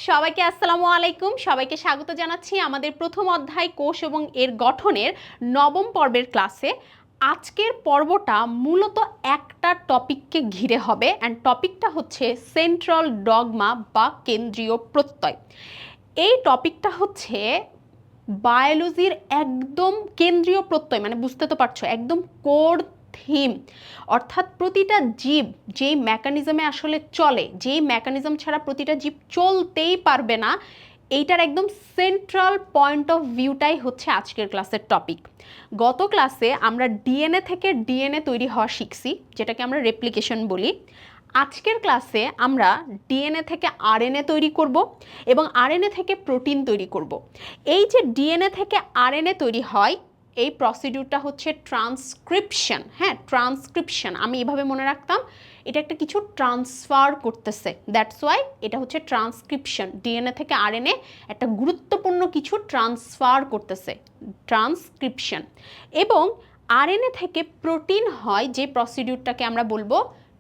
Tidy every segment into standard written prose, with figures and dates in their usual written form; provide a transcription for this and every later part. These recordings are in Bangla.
সবাইকে আসসালামু আলাইকুম। সবাইকে স্বাগত জানাচ্ছি আমাদের প্রথম অধ্যায় কোষ এবং এর গঠনের নবম পর্বের ক্লাসে। আজকের পর্বটা মূলত একটা টপিককে ঘিরে হবে, অ্যান্ড টপিকটা হচ্ছে সেন্ট্রাল ডগমা বা কেন্দ্রীয় প্রত্যয়। এই টপিকটা হচ্ছে বায়োলজির একদম কেন্দ্রীয় প্রত্যয়, মানে বুঝতে তো পারছো, একদম কোর থিম। অর্থাৎ প্রতিটা জীব যেই মেকানিজমে আসলে চলে, যেই মেকানিজম ছাড়া প্রতিটা জীব চলতেই পারবে না, এইটার একদম সেন্ট্রাল পয়েন্ট অফ ভিউটাই হচ্ছে আজকের ক্লাসের টপিক। গত ক্লাসে আমরা ডিএনএ থেকে ডিএনএ তৈরি হওয়া শিখছি, যেটাকে আমরা রেপ্লিকেশন বলি। আজকের ক্লাসে আমরা ডিএনএ থেকে আরএনএ তৈরি করব এবং আরএনএ থেকে প্রোটিন তৈরি করব। এই যে ডিএনএ থেকে আরএনএ তৈরি হয়, এই প্রসিডিউরটা হচ্ছে ট্রান্সক্রিপশন। হ্যাঁ, ট্রান্সক্রিপশন আমি এভাবে মনে রাখতাম, এটা একটা কিছু ট্রান্সফার করতেছে, দ্যাটস ওয়াই এটা হচ্ছে ট্রান্সক্রিপশন। ডিএনএ থেকে আরএনএ একটা গুরুত্বপূর্ণ কিছু ট্রান্সফার করতেছে, ট্রান্সক্রিপশন। এবং আরএনএ থেকে প্রোটিন হয়, যে প্রসিডিউরটাকে আমরা বলবো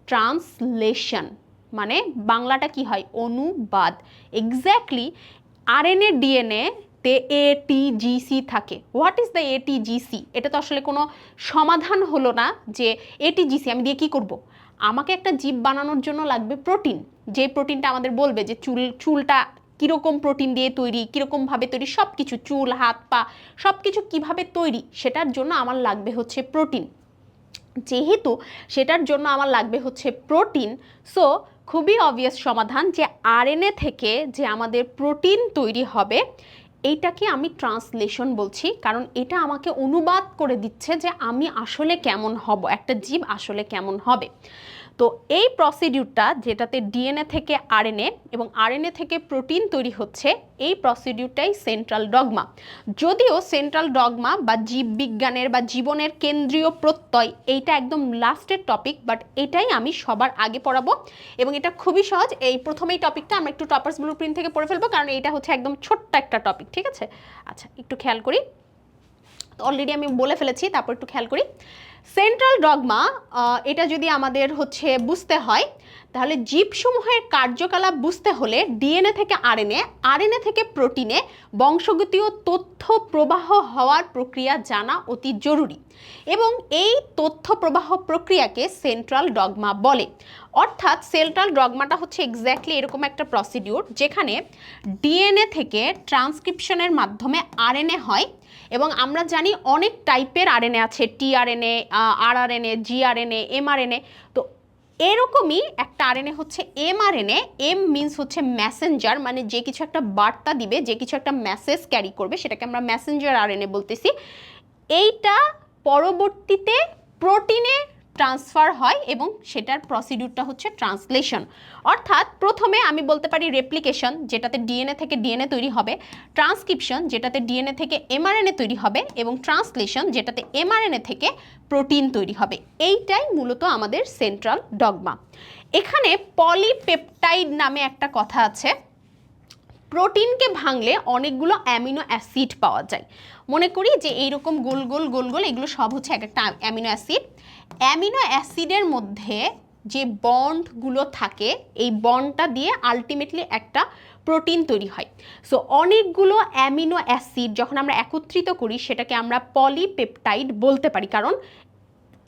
ট্রান্সলেশন। মানে বাংলাটা কি হয়? অনুবাদ। এক্স্যাক্টলি আরএনএ ডিএনএ তে এটিজিসি থাকে। What is the ATGC? এটা তো আসলে কোনো সমাধান হলো না যে এটিজিসি আমি দিয়ে কি করব। আমাকে একটা জীব বানানোর জন্য লাগবে প্রোটিন, যে প্রোটিনটা আমাদের বলবে যে চুলটা কীরকম প্রোটিন দিয়ে তৈরি, কীরকমভাবে তৈরি, সব কিছু, চুল, হাত, পা, সব কিছু কীভাবে তৈরি, সেটার জন্য আমার লাগবে হচ্ছে প্রোটিন। যেহেতু সেটার জন্য আমার লাগবে হচ্ছে প্রোটিন, সো খুবই অবভিয়াস সমাধান যে আরএনএ থেকে যে আমাদের প্রোটিন তৈরি হবে, এইটাকে আমি ট্রান্সলেশন বলছি, কারণ এটা আমাকে অনুবাদ করে দিচ্ছে যে আমি আসলে কেমন হব, একটা জীব আসলে কেমন হবে। তো এই প্রসিডিউরটা, যেটাতে ডিএনএ থেকে আরএনএ এবং আরএনএ থেকে প্রোটিন তৈরি হচ্ছে, এই প্রসিডিউরটাই সেন্ট্রাল ডগমা। যদিও সেন্ট্রাল ডগমা বা জীববিজ্ঞানের বা জীবনের কেন্দ্রীয় প্রত্যয় এইটা একদম লাস্টের টপিক, বাট এটাই আমি সবার আগে পড়াবো এবং এটা খুবই সহজ। এই প্রথমেই টপিকটা আমরা একটু টপার্স ব্লুপ্রিন্ট থেকে পড়ে ফেলবো, কারণ এটা হচ্ছে একদম ছোট্ট একটা টপিক, ঠিক আছে? আচ্ছা, একটু খেয়াল করি। তো অলরেডি আমি বলে ফেলেছি, তারপর একটু খেয়াল করি। সেন্ট্রাল ডগমা, এটা যদি আমাদের হচ্ছে বুঝতে হয়, তাহলে জীবসমূহের কার্যকলাপ বুঝতে হলে ডিএনএ থেকে আরএনএ, আরএনএ থেকে প্রোটিনে বংশগতীয় তথ্য প্রবাহ হওয়ার প্রক্রিয়া জানা অতি জরুরি এবং এই তথ্য প্রবাহ প্রক্রিয়াকে সেন্ট্রাল ডগমা বলে। অর্থাৎ সেন্ট্রাল ডগমাটা হচ্ছে এক্স্যাক্টলি এরকম একটা প্রসিডিউর, যেখানে ডিএনএ থেকে ট্রান্সক্রিপশনের মাধ্যমে আরএনএ হয় এবং আমরা জানি অনেক টাইপের আরএনএ আছে, টিআরএনএ, আরআরএনএ, জিআরএনএ, এমআরএনএ। তো এরকমই একটা আরএনএ হচ্ছে এমআরএনএ। এম মিনস হচ্ছে মেসেঞ্জার, মানে যে কিছু একটা বার্তা দিবে, যে কিছু একটা মেসেজ ক্যারি করবে, সেটাকে আমরা মেসেঞ্জার আরএনএ বলতেছি। এইটা পরবর্তীতে প্রোটিনে ট্রান্সফার হয় এবং সেটার প্রসিডিউরটা হচ্ছে ট্রান্সলেশন। অর্থাৎ প্রথমে আমি বলতে পারি রেপ্লিকেশন, যেটাতে ডিএনএ থেকে ডিএনএ তৈরি হবে, ট্রান্সক্রিপশন, যেটাতে ডিএনএ থেকে এমআরএনএ তৈরি হবে, এবং ট্রান্সলেশন, যেটাতে এমআরএনএ থেকে প্রোটিন তৈরি হবে। এইটাই মূলত আমাদের সেন্ট্রাল ডগমা। এখানে পলিপেপটাইড নামে একটা কথা আছে। প্রোটিনকে ভাঙলে অনেকগুলো অ্যামিনো অ্যাসিড পাওয়া যায়। মনে করি যে এইরকম গোল গোল গোল গোল, এগুলো সব হচ্ছে এক একটা অ্যামিনো অ্যাসিড। অ্যামিনো অ্যাসিডের মধ্যে যে বন্ডগুলো থাকে, এই বন্ডটা দিয়ে আলটিমেটলি একটা প্রোটিন তৈরি হয়। সো অনেকগুলো অ্যামিনো অ্যাসিড যখন আমরা একত্রিত করি, সেটাকে আমরা পলিপেপটাইড বলতে পারি, কারণ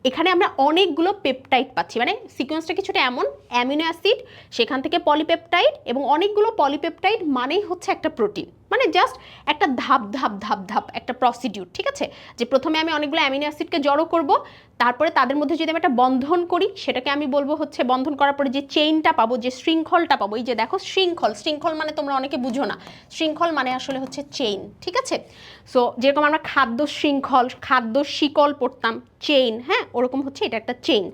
এখানে আমরা অনেকগুলো পেপটাইড পাচ্ছি। মানে সিকোয়েন্সটা কিছুটা এমন, অ্যামিনো অ্যাসিড, সেখান থেকে পলিপেপটাইড, এবং অনেকগুলো পলিপেপটাইড মানেই হচ্ছে একটা প্রোটিন। মানে জাস্ট একটা ধাপ ধাপ ধাপ ধাপ একটা প্রসিডিউর, ঠিক আছে? যে প্রথমে আমি অনেকগুলো অ্যামিনো অ্যাসিডকে জড়ো করব, তারপরে তাদের মধ্যে যদি আমি একটা বন্ধন করি, সেটাকে আমি বলবো হচ্ছে, বন্ধন করার পরে যে চেইনটা পাবো, যে শৃঙ্খলটা পাবো, এই যে দেখো শৃঙ্খল, শৃঙ্খল মানে তোমরা অনেকে বুঝো না, শৃঙ্খল মানে আসলে হচ্ছে চেইন, ঠিক আছে? সো যেরকম আমরা খাদ্য শৃঙ্খল, খাদ্য শিকল পড়তাম, চেইন, হ্যাঁ, ওরকম হচ্ছে এটা একটা চেইন।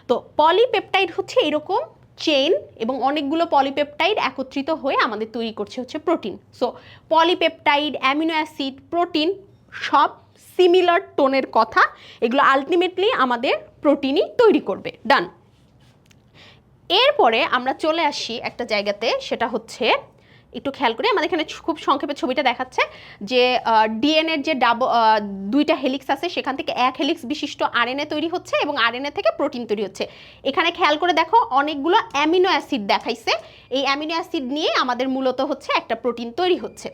তো পলিপেপটাইড হচ্ছে এরকম চেইন, এবং অনেকগুলো পলিপেপটাইড একত্রিত হয়ে আমাদের তৈরি করছে হচ্ছে protein. So polypeptide, amino acid, protein সব সিমিলার টোনের কথা, এগুলো আলটিমেটলি আমাদের প্রোটিনই তৈরি করবে। ডান। এরপরে আমরা চলে আসি একটা জায়গাতে, সেটা হচ্ছে একটু খেয়াল করি, আমাদের এখানে খুব সংক্ষেপে ছবিটা দেখাচ্ছে যে ডিএনএর যে দুইটা হেলিক্স আছে সেখান থেকে এক হেলিক্স বিশিষ্ট আরএনএ তৈরি হচ্ছে এবং আরএনএ থেকে প্রোটিন তৈরি হচ্ছে। এখানে খেয়াল করে দেখো অনেকগুলো অ্যামিনো অ্যাসিড দেখাইছে, এই অ্যামিনো অ্যাসিড নিয়ে আমাদের মূলত হচ্ছে একটা প্রোটিন তৈরি হচ্ছে।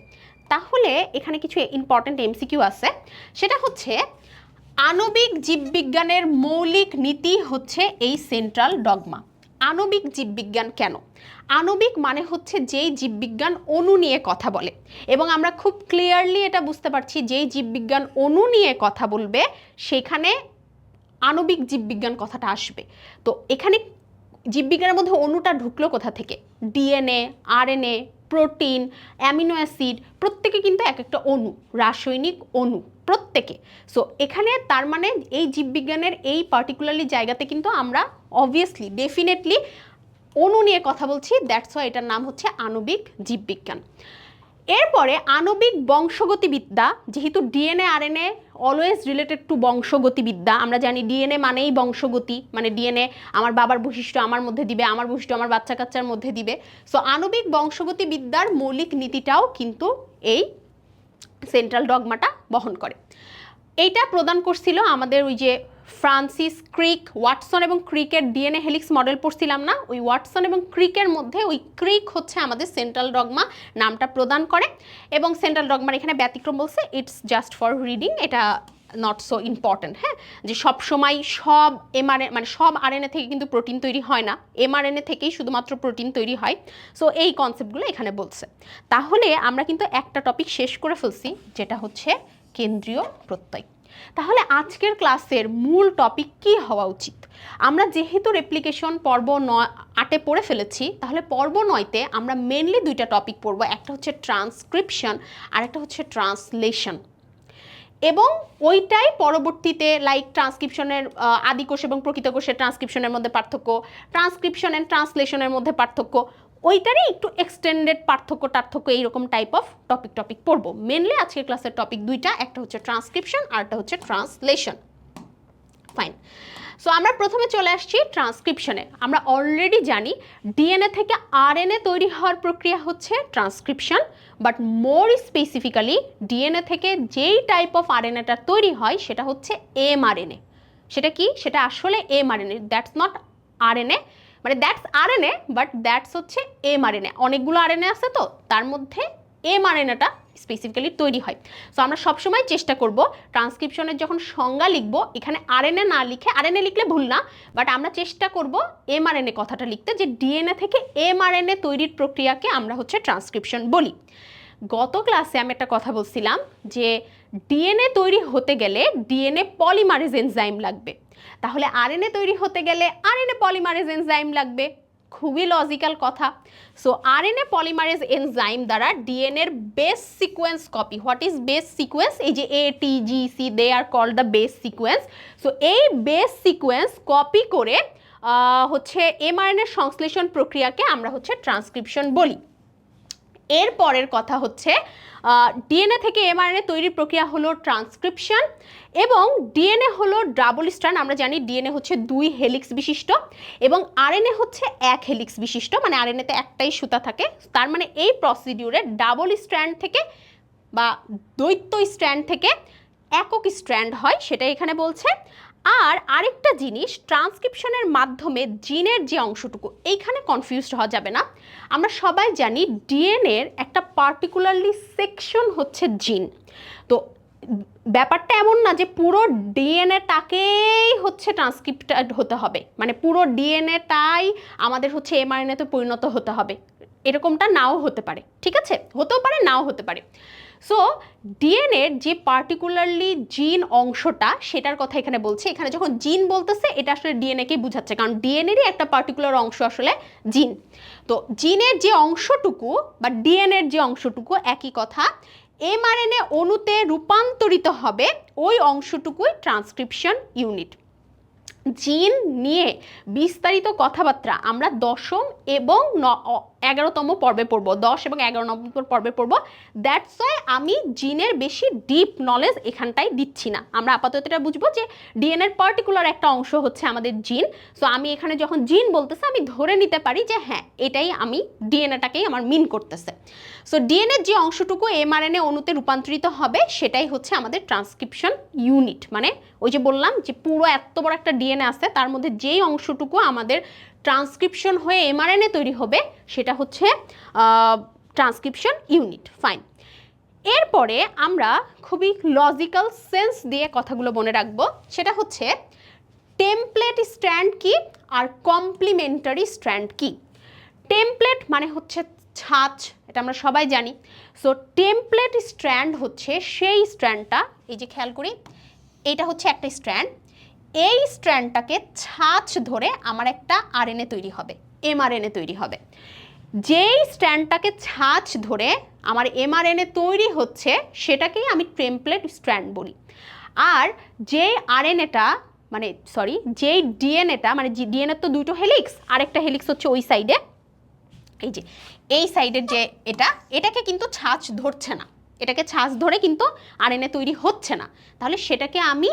তাহলে এখানে কিছু ইম্পর্টেন্ট এমসিকিউ আছে, সেটা হচ্ছে আণবিক জীববিজ্ঞানের মৌলিক নীতি হচ্ছে এই সেন্ট্রাল ডগমা। আণবিক জীববিজ্ঞান কেন? আণবিক মানে হচ্ছে যেই জীববিজ্ঞান অণু নিয়ে কথা বলে, এবং আমরা খুব ক্লিয়ারলি এটা বুঝতে পারছি যেই জীববিজ্ঞান অণু নিয়ে কথা বলবে সেখানে আণবিক জীববিজ্ঞান কথাটা আসবে। তো এখানে জীববিজ্ঞানের মধ্যে অণুটা ঢুকলো কোথা থেকে? DNA, RNA, protein, amino acid, প্রত্যেকে কিন্তু এক একটা অণু, রাসায়নিক অণু প্রত্যেকে। সো এখানে তার মানে এই জীববিজ্ঞানের এই পার্টিকুলারলি জায়গাতে কিন্তু আমরা অবভিয়াসলি ডেফিনেটলি অণু নিয়ে কথা বলছি, দ্যাটস ওয়াই এটার নাম হচ্ছে আণবিক জীববিজ্ঞান। এরপরে আণবিক বংশগতিবিদ্যা, যেহেতু DNA RNA always related to বংশগতিবিদ্যা, আমরা জানি ডিএনএ মানেই বংশগতি, মানে ডিএনএ আমার বাবার বৈশিষ্ট্য আমার মধ্যে দিবে, আমার বৈশিষ্ট্য আমার বাচ্চা কাচ্চার মধ্যে দিবে। সো আণবিক বংশগতিবিদ্যার মৌলিক নীতিটাও কিন্তু এই সেন্ট্রাল ডগমাটা বহন করে। এইটা প্রদান করছিল আমাদের ওই যে ফ্রান্সিস ক্রিক, ওয়াটসন এবং ক্রিকের ডিএনএ হেলিক্স মডেল পড়ছিলাম না, ওই ওয়াটসন এবং ক্রিকের মধ্যে ওই ক্রিক হচ্ছে আমাদের সেন্ট্রাল ডগমা নামটা প্রদান করে। এবং সেন্ট্রাল ডগমার এখানে ব্যতিক্রম বলছে, ইটস জাস্ট ফর রিডিং, এটা নট সো ইম্পর্টেন্ট। হ্যাঁ, যে সবসময় সব এমআরএনএ মানে সব আরএনএ থেকে কিন্তু প্রোটিন তৈরি হয় না, এমআরএনএ থেকেই শুধুমাত্র প্রোটিন তৈরি হয়। সো এই কনসেপ্টগুলো এখানে বলছে। তাহলে আমরা কিন্তু একটা টপিক শেষ করে ফেলছি, যেটা হচ্ছে কেন্দ্রীয় প্রত্যয়। তাহলে আজকের ক্লাসের মূল টপিক কি হওয়া উচিত? আমরা যেহেতু রেপ্লিকেশন পর্ব 8-এ পড়ে ফেলেছি, তাহলে পর্ব 9-তে আমরা মেনলি দুইটা টপিক পড়ব, একটা হচ্ছে ট্রান্সক্রিপশন আর একটা হচ্ছে ট্রান্সলেশন। এবং ওইটাই পরবর্তীতে লাইক ট্রান্সক্রিপশনের আদিকোষ এবং প্রকৃত কোষের ট্রান্সক্রিপশনের মধ্যে পার্থক্য, ট্রান্সক্রিপশন অ্যান্ড ট্রান্সলেশনের মধ্যে পার্থক্য, ওইটারই একটু এক্সটেন্ডেড পার্থক্য এইরকম টাইপ অফ টপিক পড়বো। মেনলি আজকের ক্লাসের টপিক দুইটা, একটা হচ্ছে ট্রান্সক্রিপশন আর একটা হচ্ছে ট্রান্সলেশন। ফাইন। সো আমরা প্রথমে চলে আসছি ট্রান্সক্রিপশনে। আমরা অলরেডি জানি ডিএনএ থেকে আরএনএ তৈরি হওয়ার প্রক্রিয়া হচ্ছে transcription, but more specifically DNA থেকে যেই টাইপ অফ আরএনএটা তৈরি হয় সেটা হচ্ছে এমআরএনএ। সেটা কি? সেটা আসলে এমআরএনএ, দ্যাটস নট আরএনএ, মানে দ্যাটস আরএনএ বাট দ্যাটস হচ্ছে এমআরএনএ। অনেকগুলো আরএনএ আছে, তো তার মধ্যে এমআরএনএটা স্পেসিফিক্যালি তৈরি হয়। সো আমরা সবসময় চেষ্টা করব ট্রান্সক্রিপশনের যখন সংজ্ঞা লিখব এখানে আরএনএ না লিখে, আরএনএ লিখলে ভুল না, বাট আমরা চেষ্টা করব এমআরএনএ কথাটা লিখতে, যে ডিএনএ থেকে এমআরএনএ তৈরির প্রক্রিয়াকে আমরা হচ্ছে ট্রান্সক্রিপশন বলি। গত ক্লাসে আমি একটা কথা বলছিলাম যে ডিএনএ তৈরি হতে গেলে ডিএনএ পলিমারেজ এনজাইম লাগবে, তাহলে আরএনএ তৈরি হতে গেলে আরএনএ পলিমারেজ এনজাইম লাগবে। খুবই লজিক্যাল কথা। সো আরএনএ পলিমারেজ এনজাইম দ্বারা ডিএনএর base sequence copy, what is base sequence? এই যে ATGC, they are called the base sequence. So এই বেস সিকোয়েন্স কপি করে হচ্ছে এমআরএনএর সংশ্লেষণ প্রক্রিয়াকে আমরা হচ্ছে ট্রান্সক্রিপশন বলি। এর পরের কথা হচ্ছে ডিএনএ থেকে এমআরএনএ তৈরির প্রক্রিয়া হলো ট্রান্সক্রিপশন, এবং ডিএনএ হলো ডাবল স্ট্র্যান্ড। আমরা জানি ডিএনএ হচ্ছে 2 হেলিক্স বিশিষ্ট এবং আরএনএ হচ্ছে 1 হেলিক্স বিশিষ্ট, মানে আরএনএতে একটাই সুতা থাকে। তার মানে এই প্রসিডিউরে ডাবল স্ট্র্যান্ড থেকে বা দ্বৈত স্ট্র্যান্ড থেকে একক স্ট্র্যান্ড হয়, সেটা এখানে বলছে। আর আরেকটা জিনিস, ট্রান্সক্রিপশনের মাধ্যমে জিনের যে অংশটুকু, এইখানে কনফিউজড হওয়া যাবে না। আমরা সবাই জানি ডিএনএর একটা পার্টিকুলারলি সেকশন হচ্ছে জিন। তো ব্যাপারটা এমন না যে পুরো ডিএনএটাকেই হচ্ছে ট্রান্সক্রিপ্টেড হতে হবে, মানে পুরো ডিএনএটাই আমাদের হচ্ছে এমআরএনএতে পরিণত হতে হবে, এরকমটা নাও হতে পারে। ঠিক আছে, হতেও পারে নাও হতে পারে। সো ডিএনএর যে পার্টিকুলারলি জিন অংশটা, সেটার কথা এখানে বলছে। এখানে যখন জিন বলতেছে এটা আসলে ডিএনএকেই বোঝাচ্ছে, কারণ ডিএনএরই একটা পার্টিকুলার অংশ আসলে জিন। তো জিনের যে অংশটুকু বা ডিএনএর যে অংশটুকু একই কথা, এমআরএনএ অণুতে রূপান্তরিত হবে, ওই অংশটুকুই ট্রান্সক্রিপশন ইউনিট। জিন নিয়ে বিস্তারিত কথাবার্তা আমরা 10ম এবং 11তম পর্বে পড়বো, 10 এবং 11 নম্বর পর্বে পড়বো। দ্যাটস ওয়াই আমি জিনের বেশি ডিপ নলেজ এখানটায় দিচ্ছি না। আমরা আপাতত এটা বুঝবো যে ডিএনএর পার্টিকুলার একটা অংশ হচ্ছে আমাদের জিন। সো আমি এখানে যখন জিন বলতেছে আমি ধরে নিতে পারি যে হ্যাঁ এটাই আমি ডিএনএটাকেই আমার মিন করতেছে। সো ডিএনএর যে অংশটুকু এমআরএনএ অণুতে রূপান্তরিত হবে সেটাই হচ্ছে আমাদের ট্রান্সক্রিপশন ইউনিট। মানে ওই যে বললাম যে পুরো এত বড় একটা ডিএনএ আছে, তার মধ্যে যেই অংশটুকু আমাদের ট্রান্সক্রিপশন হয়ে এমআরএনএ তৈরি হবে সেটা হচ্ছে ট্রান্সক্রিপশন ইউনিট। ফাইন। এরপরে আমরা খুবই লজিক্যাল সেন্স দিয়ে কথাগুলো মনে রাখবো। সেটা হচ্ছে টেমপ্লেট স্ট্র্যান্ড কি আর কমপ্লিমেন্টারি স্ট্র্যান্ড কি। টেমপ্লেট মানে হচ্ছে ছাঁচ, এটা আমরা সবাই জানি। সো টেমপ্লেট স্ট্র্যান্ড হচ্ছে সেই স্ট্র্যান্ডটা, এই যে খেয়াল করি এইটা হচ্ছে একটা স্ট্র্যান্ড, এই স্ট্র্যান্ডটাকে ছাঁচ ধরে আমার একটা আরএনএ তৈরি হবে, এমআরএনএ তৈরি হবে। যেই স্ট্র্যান্ডটাকে ছাঁচ ধরে আমার এমআরএনএ তৈরি হচ্ছে সেটাকেই আমি টেমপ্লেট স্ট্র্যান্ড বলি। আর যেই আরএনএটা মানে সরি যেই ডিএনএটা মানে ডিএনএ তো দুটো হেলিক্স, আরেকটা হেলিক্স হচ্ছে ওই সাইডে, এই যে এই সাইডের যে এটাকে কিন্তু ছাঁচ ধরছে না, এটাকে ছাঁচ ধরে কিন্তু আরএনএ তৈরি হচ্ছে না, তাহলে সেটাকে আমি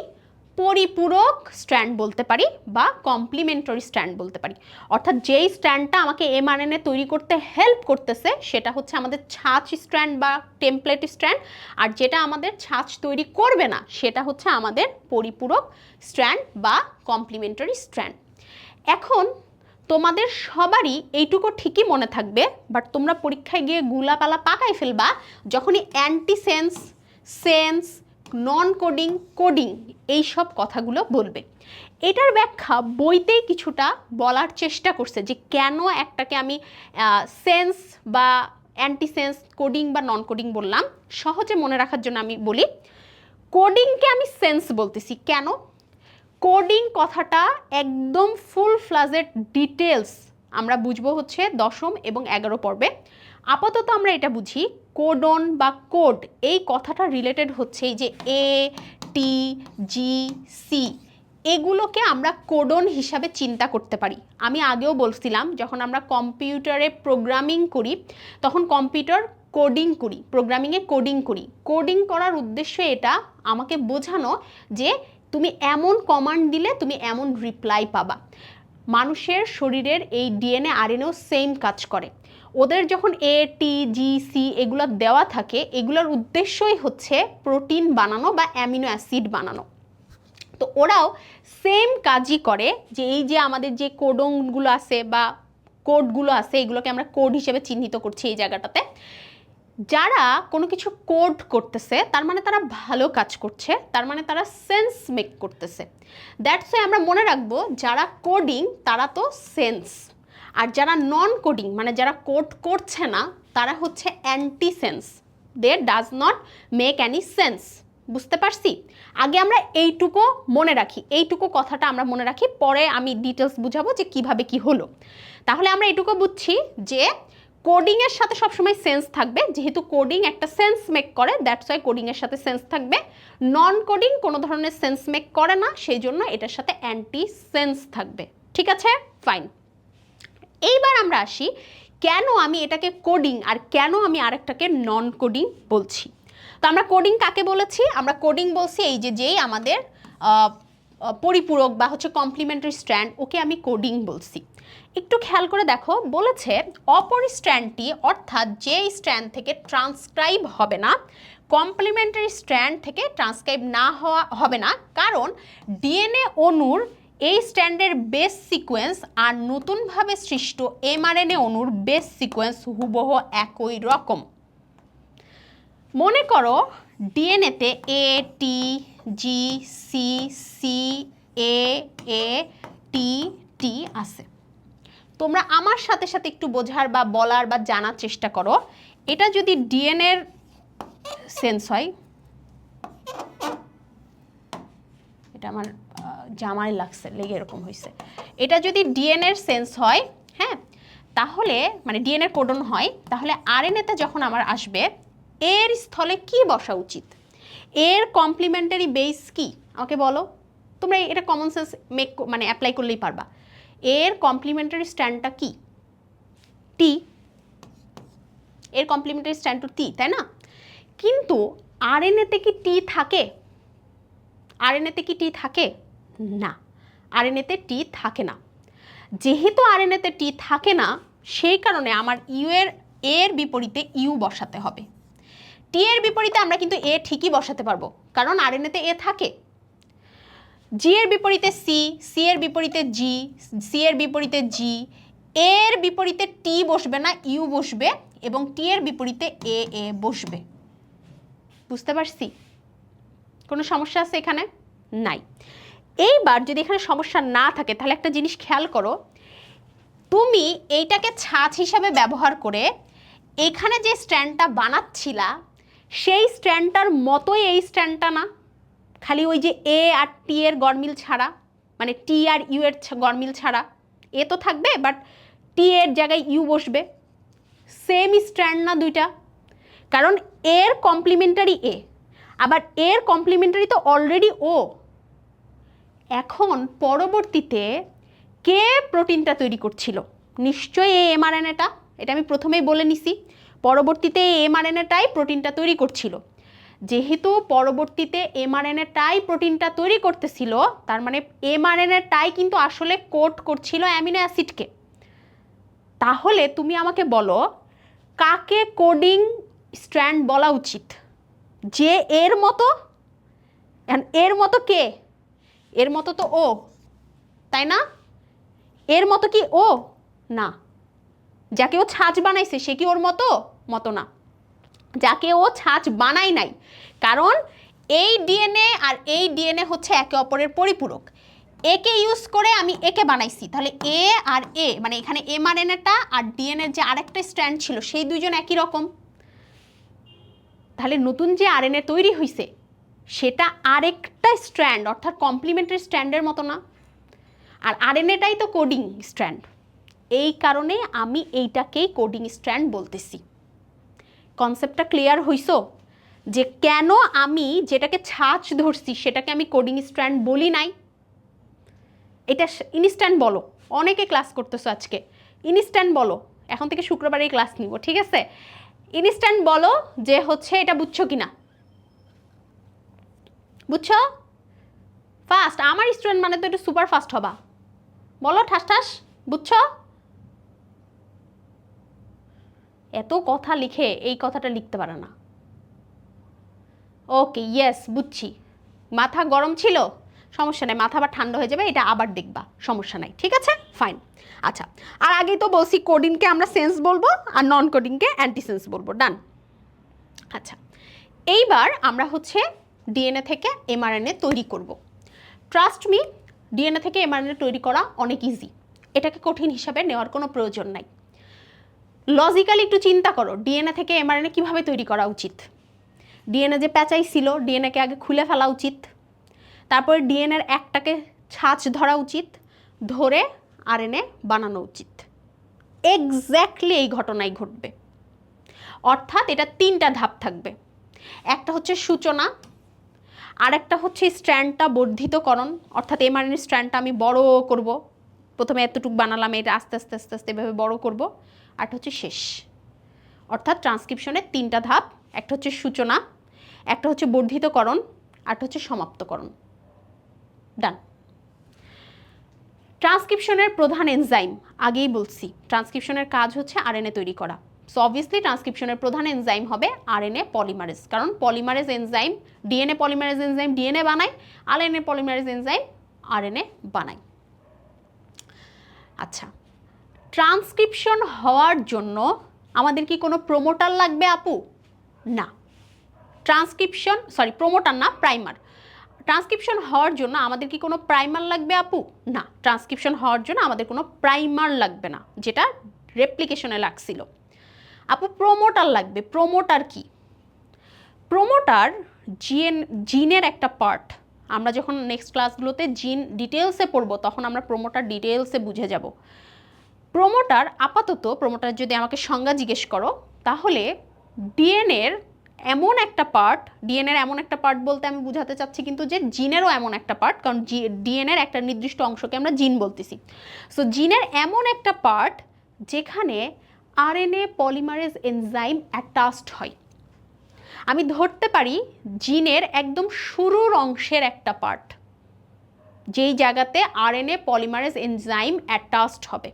পরিপূরক স্ট্র্যান্ড বলতে পারি বা কমপ্লিমেন্টারি স্ট্র্যান্ড বলতে পারি। অর্থাৎ যেই স্ট্র্যান্ডটা আমাকে এমআরএনএ তৈরি করতে হেল্প করতেছে সেটা হচ্ছে আমাদের ছাঁচ স্ট্র্যান্ড বা টেমপ্লেট স্ট্র্যান্ড, আর যেটা আমাদের ছাঁচ তৈরি করবে না সেটা হচ্ছে আমাদের পরিপূরক স্ট্র্যান্ড বা কমপ্লিমেন্টারি স্ট্র্যান্ড। এখন তোমাদের সবারই এইটুকু ঠিকই মনে থাকবে, বাট তোমরা পরীক্ষায় গিয়ে গুলাপালা পাকাই ফেলবা যখনই অ্যান্টিসেন্স, সেন্স, নন কোডিং, কোডিং এইসব কথাগুলো বলবে। এটার ব্যাখ্যা বইতেই কিছুটা বলার চেষ্টা করছে যে কেন একটাকে আমি সেন্স বা অ্যান্টিসেন্স, কোডিং বা নন কোডিং বললাম। সহজে মনে রাখার জন্য আমি বলি, কোডিংকে আমি সেন্স বলতেছি কেন। কোডিং কথাটা একদম ফুল ফ্লাজেড ডিটেলস আমরা বুঝবো হচ্ছে 10ম এবং 11 পর্বে। আপাতত আমরা এটা বুঝি কোডন বা কোড, এই কথাটা রিলেটেড হচ্ছে এই যে এ, টি, জি, সি, এগুলোকে আমরা কোডন হিসাবে চিন্তা করতে পারি। আমি আগেও বলছিলাম যখন আমরা কম্পিউটারে প্রোগ্রামিং করি তখন কম্পিউটার কোডিং করি, প্রোগ্রামিংয়ে কোডিং করি। কোডিং করার উদ্দেশ্য এটা আমাকে বোঝানো যে তুমি এমন কমান্ড দিলে তুমি এমন রিপ্লাই পাবা। মানুষের শরীরের এই ডিএনএ আরএনএও সেম কাজ করে। ওদের যখন এ, টি, জি, সি এগুলো দেওয়া থাকে, এগুলোর উদ্দেশ্যই হচ্ছে প্রোটিন বানানো বা অ্যামিনো অ্যাসিড বানানো। তো ওরাও সেম কাজই করে, যে এই যে আমাদের যে কোডনগুলো আছে বা কোডগুলো আছে এগুলোকে আমরা কোড হিসেবে চিহ্নিত করছি এই জায়গাটাতে। যারা কোনো কিছু কোড করতেছে তার মানে তারা ভালো কাজ করছে, তার মানে তারা সেন্স মেক করতেছে। দ্যাটস ওয়াই আমরা মনে রাখবো যারা কোডিং তারা তো সেন্স, আর যারা নন কোডিং মানে যারা কোড করছে না তারা হচ্ছে anti sense, they does not make any sense. বুঝতে পারছি? আগে আমরা এইটুকু মনে রাখি, এইটুকু কথাটা আমরা মনে রাখি, পরে আমি ডিটেলস বুঝাবো যে কিভাবে কি হলো। তাহলে আমরা এইটুকু বুঝছি যে কোডিংয়ের সাথে সবসময় সেন্স থাকবে, যেহেতু কোডিং একটা সেন্স মেক করে দ্যাটস ওয়াই কোডিংয়ের সাথে সেন্স থাকবে। নন কোডিং কোনো ধরনের সেন্স মেক করে না, সেই জন্য এটার সাথে অ্যান্টি সেন্স থাকবে। ঠিক আছে, ফাইন। এইবার আমরা আসি কেন আমি এটাকে কোডিং আর কেন আমি আরেকটাকে নন কোডিং বলছি। তো আমরা কোডিং কাকে বলেছি? আমরা কোডিং বলছি এই যে যেই আমাদের পরিপূরক বা হচ্ছে কমপ্লিমেন্টারি স্ট্র্যান্ড, ওকে আমি কোডিং বলছি। একটু খেয়াল করে দেখো, বলেছে অপর স্ট্র্যান্ডটি অর্থাৎ যে স্ট্র্যান্ড থেকে ট্রান্সক্রাইব হবে না, কমপ্লিমেন্টারি স্ট্র্যান্ড থেকে ট্রান্সক্রাইব না হবে না, কারণ ডিএনএ অণুর এই স্ট্র্যান্ডের বেস সিকোয়েন্স আর নতুনভাবে সৃষ্ট এমআরএনএ অণুর বেস সিকোয়েন্স হুবহু একই রকম। মনে করো ডিএনএতে এ, টি, জি, সি, সি, এ, টি, টি আছে। তোমরা আমার সাথে সাথে একটু বোঝার বা বলার বা জানার চেষ্টা করো। এটা যদি ডিএনএর সেন্স হয়, এটা আমার জামায় লাগছে, লেগে এরকম হয়েছে। এটা যদি ডিএনএর সেন্স হয়, হ্যাঁ, তাহলে মানে ডিএনএর কোডন হয়, তাহলে আরএনএতে যখন আমার আসবে এর স্থলে কি বসা উচিত? এর কমপ্লিমেন্টারি বেস কি আমাকে বলো। তোমরা এটা কমন সেন্স মানে অ্যাপ্লাই করলেই পারবা। এর কমপ্লিমেন্টারি স্ট্র্যান্ডটা কি? টি। এর কমপ্লিমেন্টারি স্ট্র্যান্ড টু টি, তাই না? কিন্তু আরএনএতে কি টি থাকে? আরএনএতে কি টি থাকে? না, আরএনএতে টি থাকে না। যেহেতু আরএনএতে টি থাকে না, সেই কারণে আমার এর বিপরীতে ইউ বসাতে হবে। টি এর বিপরীতে আমরা কিন্তু এ ঠিকই বসাতে পারবো, কারণ আরএনএতে এ থাকে। জি এর বিপরীতে সি, সি এর বিপরীতে জি, সি এর বিপরীতে জি, এর বিপরীতে টি বসবে না, ইউ বসবে, এবং টি এর বিপরীতে এ বসবে। বুঝতে পারছি? কোনো সমস্যা আছে এখানে? নাই। এইবার যদি এখানে সমস্যা না থাকে, তাহলে একটা জিনিস খেয়াল করো, তুমি এইটাকে ছাঁচ হিসাবে ব্যবহার করে এখানে যে স্ট্র্যান্ডটা বানাচ্ছিলা, সেই স্ট্র্যান্ডটার মতোই এই স্ট্র্যান্ডটা না, খালি ওই যে এ আর টি এর গড়মিল ছাড়া, মানে টি আর ইউ এর গড়মিল ছাড়া। এ তো থাকবে, বাট টি এর জায়গায় ইউ বসবে। সেম স্ট্র্যান্ড না দুইটা? কারণ এর কমপ্লিমেন্টারি এ, আবার এর কমপ্লিমেন্টারি তো অলরেডি ও। এখন পরবর্তীতে কে প্রোটিনটা তৈরি করছিল? নিশ্চয়ই এই এমআরএনএটা, এটা আমি প্রথমেই বলে নিছি। পরবর্তীতে এই এমআরএনএটাই প্রোটিনটা তৈরি করছিল। যেহেতু পরবর্তীতে এমআরএনএটাই প্রোটিনটা তৈরি করতেছিল, তার মানে এমআরএনএটাই কিন্তু আসলে কোড করছিল অ্যামিনো অ্যাসিডকে। তাহলে তুমি আমাকে বলো, কাকে কোডিং স্ট্র্যান্ড বলা উচিত? যে এর মতো? এর মতো কে? এর মতো তো ও, তাই না? এর মতো কি ও? না। যাকে ও ছাঁচ বানাইছে সে কি ওর মতো না। যাকে ও ছাঁচ বানাই নাই, কারণ এই ডিএনএ আর এই ডিএনএ হচ্ছে একে অপরের পরিপূরক। একে ইউজ করে আমি একে বানাইছি, তাহলে এ আর এ, মানে এখানে এমআরএনএটা আর ডিএনএর যে আরেকটা স্ট্র্যান্ড ছিল, সেই দুইজন একই রকম। তাহলে নতুন যে আরএনএ তৈরি হয়েছে সেটা আরেকটা স্ট্র্যান্ড, অর্থাৎ কমপ্লিমেন্টারি স্ট্র্যান্ডের মতো না। আর আরএনএটাই তো কোডিং স্ট্র্যান্ড, এই কারণে আমি এইটাকেই কোডিং স্ট্র্যান্ড বলতেছি। কনসেপ্টটা ক্লিয়ার হইছো? যে কেন আমি যেটাকে ছাঁচ ধরছি সেটাকে আমি কোডিং স্ট্র্যান্ড বলি নাই। এটা ইনস্ট্যান্ট বলো, অনেকে ক্লাস করতেছো আজকে, ইনস্ট্যান্ট বলো। এখন থেকে শুক্রবারেই ক্লাস নিব, ঠিক আছে? ইনস্ট্যান্ট বলো যে হচ্ছে এটা বুঝছো কিনা। বুঝছো? ফাস্ট, আমার স্টুডেন্ট মানে তো একটু সুপার ফাস্ট হবা। বলো ঠাস ঠাস, বুঝছো? এত কথা লিখে এই কথাটা লিখতে পারে না। ওকে, ইয়েস, বুঝছি। মাথা গরম ছিল, সমস্যা নেই, মাথা আবার ঠান্ডা হয়ে যাবে, এটা আবার দেখবা, সমস্যা নাই, ঠিক আছে, ফাইন। আচ্ছা, আর আগেই তো বলছি কোডিংকে আমরা সেন্স বলবো আর নন কোডিংকে অ্যান্টিসেন্স বলবো, ডান। আচ্ছা, এইবার আমরা হচ্ছে ডিএনএ থেকে এমআরএনএ তৈরি করব। ট্রাস্ট মি, ডিএনএ থেকে এমআরএনএ তৈরি করা অনেক ইজি, এটাকে কঠিন হিসাবে নেওয়ার কোনো প্রয়োজন নাই। লজিক্যালি একটু চিন্তা করো, ডিএনএ থেকে এমআরএনএ কীভাবে তৈরি করা উচিত? ডিএনএ যে প্যাঁচাই ছিল, ডিএনএকে আগে খুলে ফেলা উচিত, তারপরে ডিএনএর একটাকে ছাঁচ ধরা উচিত, ধরে আরএনএ বানানো উচিত। এক্স্যাক্টলি এই ঘটনাই ঘটবে। অর্থাৎ এটা তিনটা ধাপ থাকবে। একটা হচ্ছে সূচনা, আরেকটা হচ্ছে স্ট্র্যান্ডটা বর্ধিতকরণ, অর্থাৎ এমআরএনএ স্ট্র্যান্ডটা আমি বড় করব, প্রথমে এতটুকু বানালাম, এটা আস্তে আস্তে আস্তে আস্তে এভাবে বড় করব। আরটা হচ্ছে শেষ, অর্থাৎ ট্রান্সক্রিপশনের তিনটা ধাপ। একটা হচ্ছে সূচনা, একটা হচ্ছে বর্ধিতকরণ, আরটা হচ্ছে সমাপ্তকরণ। ডান। ট্রান্সক্রিপশনের প্রধান এনজাইম আগেই বলছি, ট্রান্সক্রিপশনের কাজ হচ্ছে আরএনএ তৈরি করা। সো অবভিয়াসলি ট্রান্সক্রিপশনের প্রধান এনজাইম হবে আরএনএ পলিমারেজ, কারণ polymerase enzyme, DNA polymerase enzyme DNA বানায়, আরএনএ পলিমারেজ এনজাইম আরএনএ বানায়। আচ্ছা, ট্রান্সক্রিপশন হওয়ার জন্য আমাদের কি কোনো প্রোমোটার লাগবে আপু? না। ট্রান্সক্রিপশন, সরি প্রোমোটার না, প্রাইমার। ট্রান্সক্রিপশন হওয়ার জন্য আমাদের কি কোনো প্রাইমার লাগবে আপু? না। ট্রান্সক্রিপশন হওয়ার জন্য আমাদের কোনো প্রাইমার লাগবে না, যেটা রেপ্লিকেশনে লাগছিল। আপু প্রোমোটার লাগবে। প্রোমোটার কি? প্রোমোটার জিনের একটা পার্ট। আমরা যখন নেক্সট ক্লাসগুলোতে জিন ডিটেলসে পড়বো তখন আমরা প্রোমোটার ডিটেলসে বুঝে যাব। প্রোমোটার আপাতত, প্রোমোটার যদি আমাকে সংজ্ঞা জিজ্ঞেস করো, তাহলে ডিএনএর এমন একটা পার্ট, ডিএনএর এমন একটা পার্ট বলতে আমি বুঝাতে চাচ্ছি কিন্তু যে জিনেরও এমন একটা পার্ট, কারণ ডিএনএর একটা নির্দিষ্ট অংশকে আমরা জিন বলতেছি। সো জিনের এমন একটা পার্ট যেখানে আরএনএ পলিমারেজ এনজাইম অ্যাটাচড হয়। আমি ধরতে পারি জিনের একদম শুরুর অংশের একটা পার্ট, যেই জায়গাতে আরএনএ পলিমারেজ এনজাইম অ্যাটাচড হবে।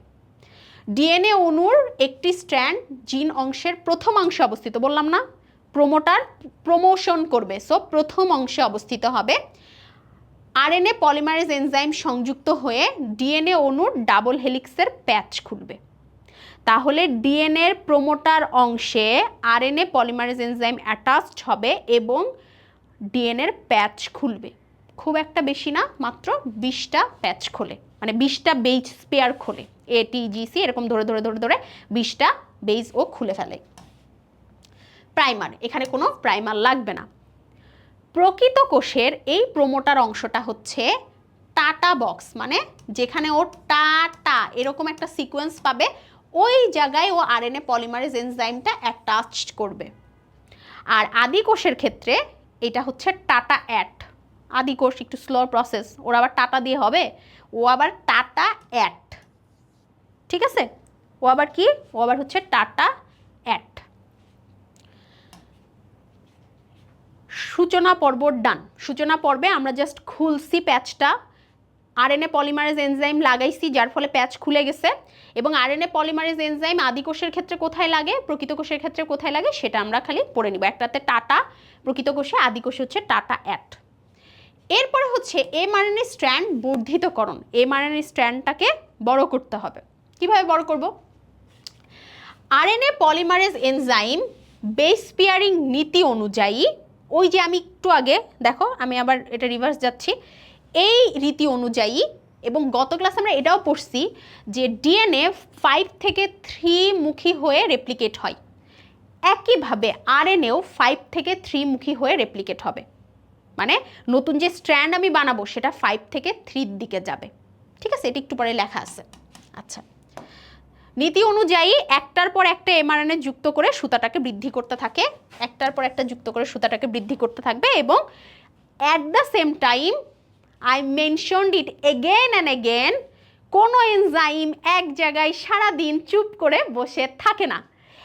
ডিএনএ অণুর একটি স্ট্র্যান্ড জিন অংশের প্রথম অংশে অবস্থিত, বললাম না প্রোমোটার প্রমোশন করবে, সো প্রথম অংশে অবস্থিত হবে। আরএনএ পলিমারেজ এনজাইম সংযুক্ত হয়ে ডিএনএ অণুর ডাবল হেলিক্সের প্যাচ খুলবে। তাহলে ডিএনএর প্রোমোটার অংশে আরএনএ পলিমারেজ এনজাইম অ্যাটাচড হবে এবং ডিএনএর প্যাচ খুলবে। খুব একটা বেশি না, মাত্র 20টা প্যাচ খোলে, মানে 20টা বেজ স্পেয়ার খোলে। এটিজিসি এরকম ধরে ধরে ধরে ধরে 20টা বেজ ও খুলে ফেলে। প্রাইমার, এখানে কোনো প্রাইমার লাগবে না। প্রকৃত কোষের এই প্রোমোটার অংশটা হচ্ছে টাটা বক্স, মানে যেখানে ও টাটা এরকম একটা সিকোয়েন্স পাবে, ওই জায়গায় ও আরএনএ পলিমারেজ এনজাইমটা অ্যাটাচ করবে। আর আদি কোষের ক্ষেত্রে এটা হচ্ছে টাটা অ্যাট। আদি কোষ একটু স্লো প্রসেস, ওর আবার টাটা দিয়ে হবে, ও আবার টাটা অ্যাট, ঠিক আছে? ও আবার কি? ও আবার হচ্ছে টাটা অ্যাট। সূচনা পর্ব ডান। সূচনা পর্বে আমরা জাস্ট খুলছি প্যাচটা, আরএনএ পলিমারেজ এনজাইম লাগাইছি, যার ফলে প্যাচ খুলে গেছে। এবং আরএনএ পলিমারেজ এনজাইম আদি কোষের ক্ষেত্রে কোথায় লাগে, প্রকৃত কোষের ক্ষেত্রে কোথায় লাগে, সেটা আমরা খালি পড়ে নিব। একটাতে টাটা প্রকৃত কোষে, আদি কোষে হচ্ছে টাটা অ্যাট। এরপরে হচ্ছে এমআরএনএ স্ট্র্যান্ড বর্ধিতকরণ। এমআরএনএ স্ট্র্যান্ডটাকে বড় করতে হবে। কিভাবে বড় করব? RNA polymerase enzyme base pairing নীতি অনুযায়ী, ওই যে আমি একটু আগে দেখো, আমি আবার এটা রিভার্স যাচ্ছি, এই রীতি অনুযায়ী, এবং গত ক্লাসে আমরা এটাও পড়ছি যে ডিএনএ 5 থেকে 3 মুখী হয়ে রেপ্লিকেট হয়। একইভাবে আরএনএও 5 থেকে 3 মুখী হয়ে রেপ্লিকেট হবে, মানে নতুন যে স্ট্র্যান্ড আমি বানাবো সেটা 5 থেকে 3 দিকে যাবে, ঠিক আছে? এটি একটু পরে লেখা আছে। আচ্ছা, নীতি অনুযায়ী একটার পর একটা এমআরএনএ যুক্ত করে সুতাটাকে বৃদ্ধি করতে থাকে, একটার পর একটা যুক্ত করে সুতাটাকে বৃদ্ধি করতে থাকবে। এবং at the same time, I mentioned it again and again, কোনো এনজাইম এক জায়গায় সারাদিন চুপ করে বসে থাকে না।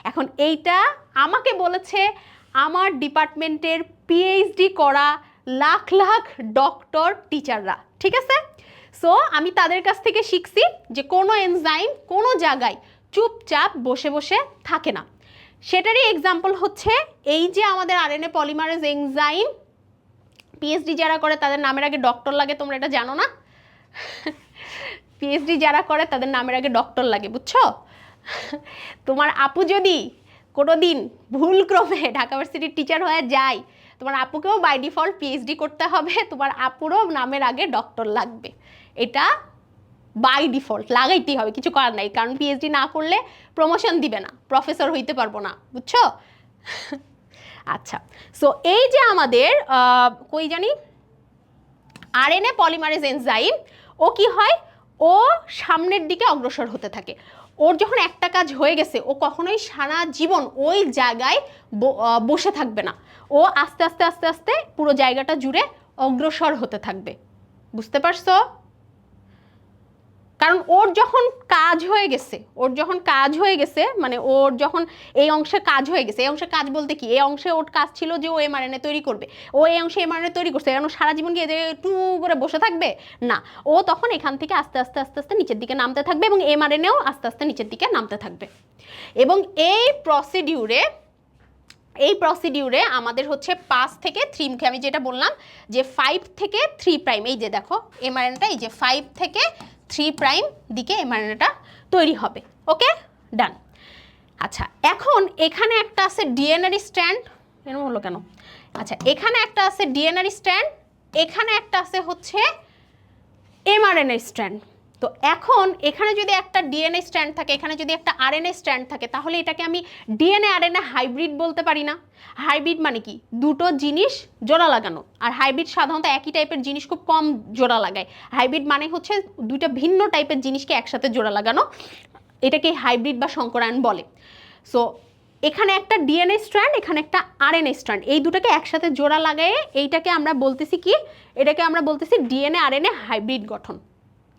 এখন এইটা আমাকে বলেছে আমার ডিপার্টমেন্টের পিএইচডি করা লাখ লাখ ডক্টর টিচাররা, ঠিক আছে? সো আমি তাদের কাছ থেকে শিখছি যে কোনো এনজাইম কোনো জায়গায় চুপচাপ বসে বসে থাকে না। সেটারই এক্সাম্পল হচ্ছে এই যে আমাদের আরএনএ পলিমারেজ এনজাইম। পিএইচডি যারা করে তাদের নামের আগে ডক্টর লাগে, তোমরা এটা জানো না? পিএইচডি যারা করে তাদের নামের আগে ডক্টর লাগে, বুঝছো? তোমার আপু যদি কোনো দিন ভুলক্রমে ঢাকা ভার্সিটির টিচার হয়ে যায়, তোমার আপুকেও বাই ডিফল্ট পিএইচডি করতে হবে, তোমার আপুরও নামের আগে ডক্টর লাগবে। এটা বাই ডিফল্ট লাগাইতেই হবে, কিছু করার নাই, কারণ পিএইচডি না করলে প্রমোশন দিবে না, প্রফেসর হইতে পারবো না, বুঝছো? আচ্ছা, সো এই যে আমাদের কই জানি আরএনএ পলিমারেজ এনজাইম, ও কি হয়, ও সামনের দিকে অগ্রসর হতে থাকে। ওর যখন একটা কাজ হয়ে গেছে, ও কখনোই সারা জীবন ওই জায়গায় বসে থাকবে না, ও আস্তে আস্তে আস্তে আস্তে পুরো জায়গাটা জুড়ে অগ্রসর হতে থাকবে। বুঝতে পারছো? কারণ ওর যখন কাজ হয়ে গেছে, মানে ওর যখন এই অংশে কাজ হয়ে গেছে, এই অংশে কাজ বলতে কি, এই অংশে ওর কাজ ছিল যে ও এমআরএনএ তৈরি করবে, ও এই অংশে এমআরএনএ তৈরি করছে, কারণ সারা জীবন কি এদের টু করে বসে থাকবে না, ও তখন এখান থেকে আস্তে আস্তে আস্তে আস্তে নিচের দিকে নামতে থাকবে, এবং এমআরএনএও আস্তে আস্তে নিচের দিকে নামতে থাকবে। এবং এই প্রসিডিউরে আমাদের হচ্ছে 5 থেকে 3 মুখে, আমি যেটা বললাম যে 5 থেকে 3 প্রাইম, এই যে দেখো এমআরএনএটা এই যে 5 থেকে 3 প্রাইম দিকে এমআরএনএটা তৈরি হবে। ওকে, ডান। আচ্ছা, এখন এখানে একটা আছে ডিএনএর স্ট্র্যান্ড, এরকম হলো কেন? আচ্ছা, এখানে একটা আছে ডিএনএর স্ট্র্যান্ড, এখানে একটা আছে হচ্ছে এমআরএনএ স্ট্র্যান্ড। তো এখন এখানে যদি একটা ডিএনএ স্ট্র্যান্ড থাকে, এখানে যদি একটা আরএনএ স্ট্র্যান্ড থাকে, তাহলে এটাকে আমি ডিএনএ আরএনএ হাইব্রিড বলতে পারি না? হাইব্রিড মানে কি? দুটো জিনিস জোড়া লাগানো। আর হাইব্রিড সাধারণত একই টাইপের জিনিস খুব কম জোড়া লাগায়। হাইব্রিড মানে হচ্ছে দুইটা ভিন্ন টাইপের জিনিসকে একসাথে জোড়া লাগানো, এটাকে হাইব্রিড বা সংকরায়ন বলে। সো এখানে একটা ডিএনএ স্ট্র্যান্ড, এখানে একটা আরএনএ স্ট্র্যান্ড, এই দুটোকে একসাথে জোড়া লাগায়ে এইটাকে আমরা বলতেছি কি, এটাকে আমরা বলতেছি ডিএনএ আরএনএ হাইব্রিড গঠন।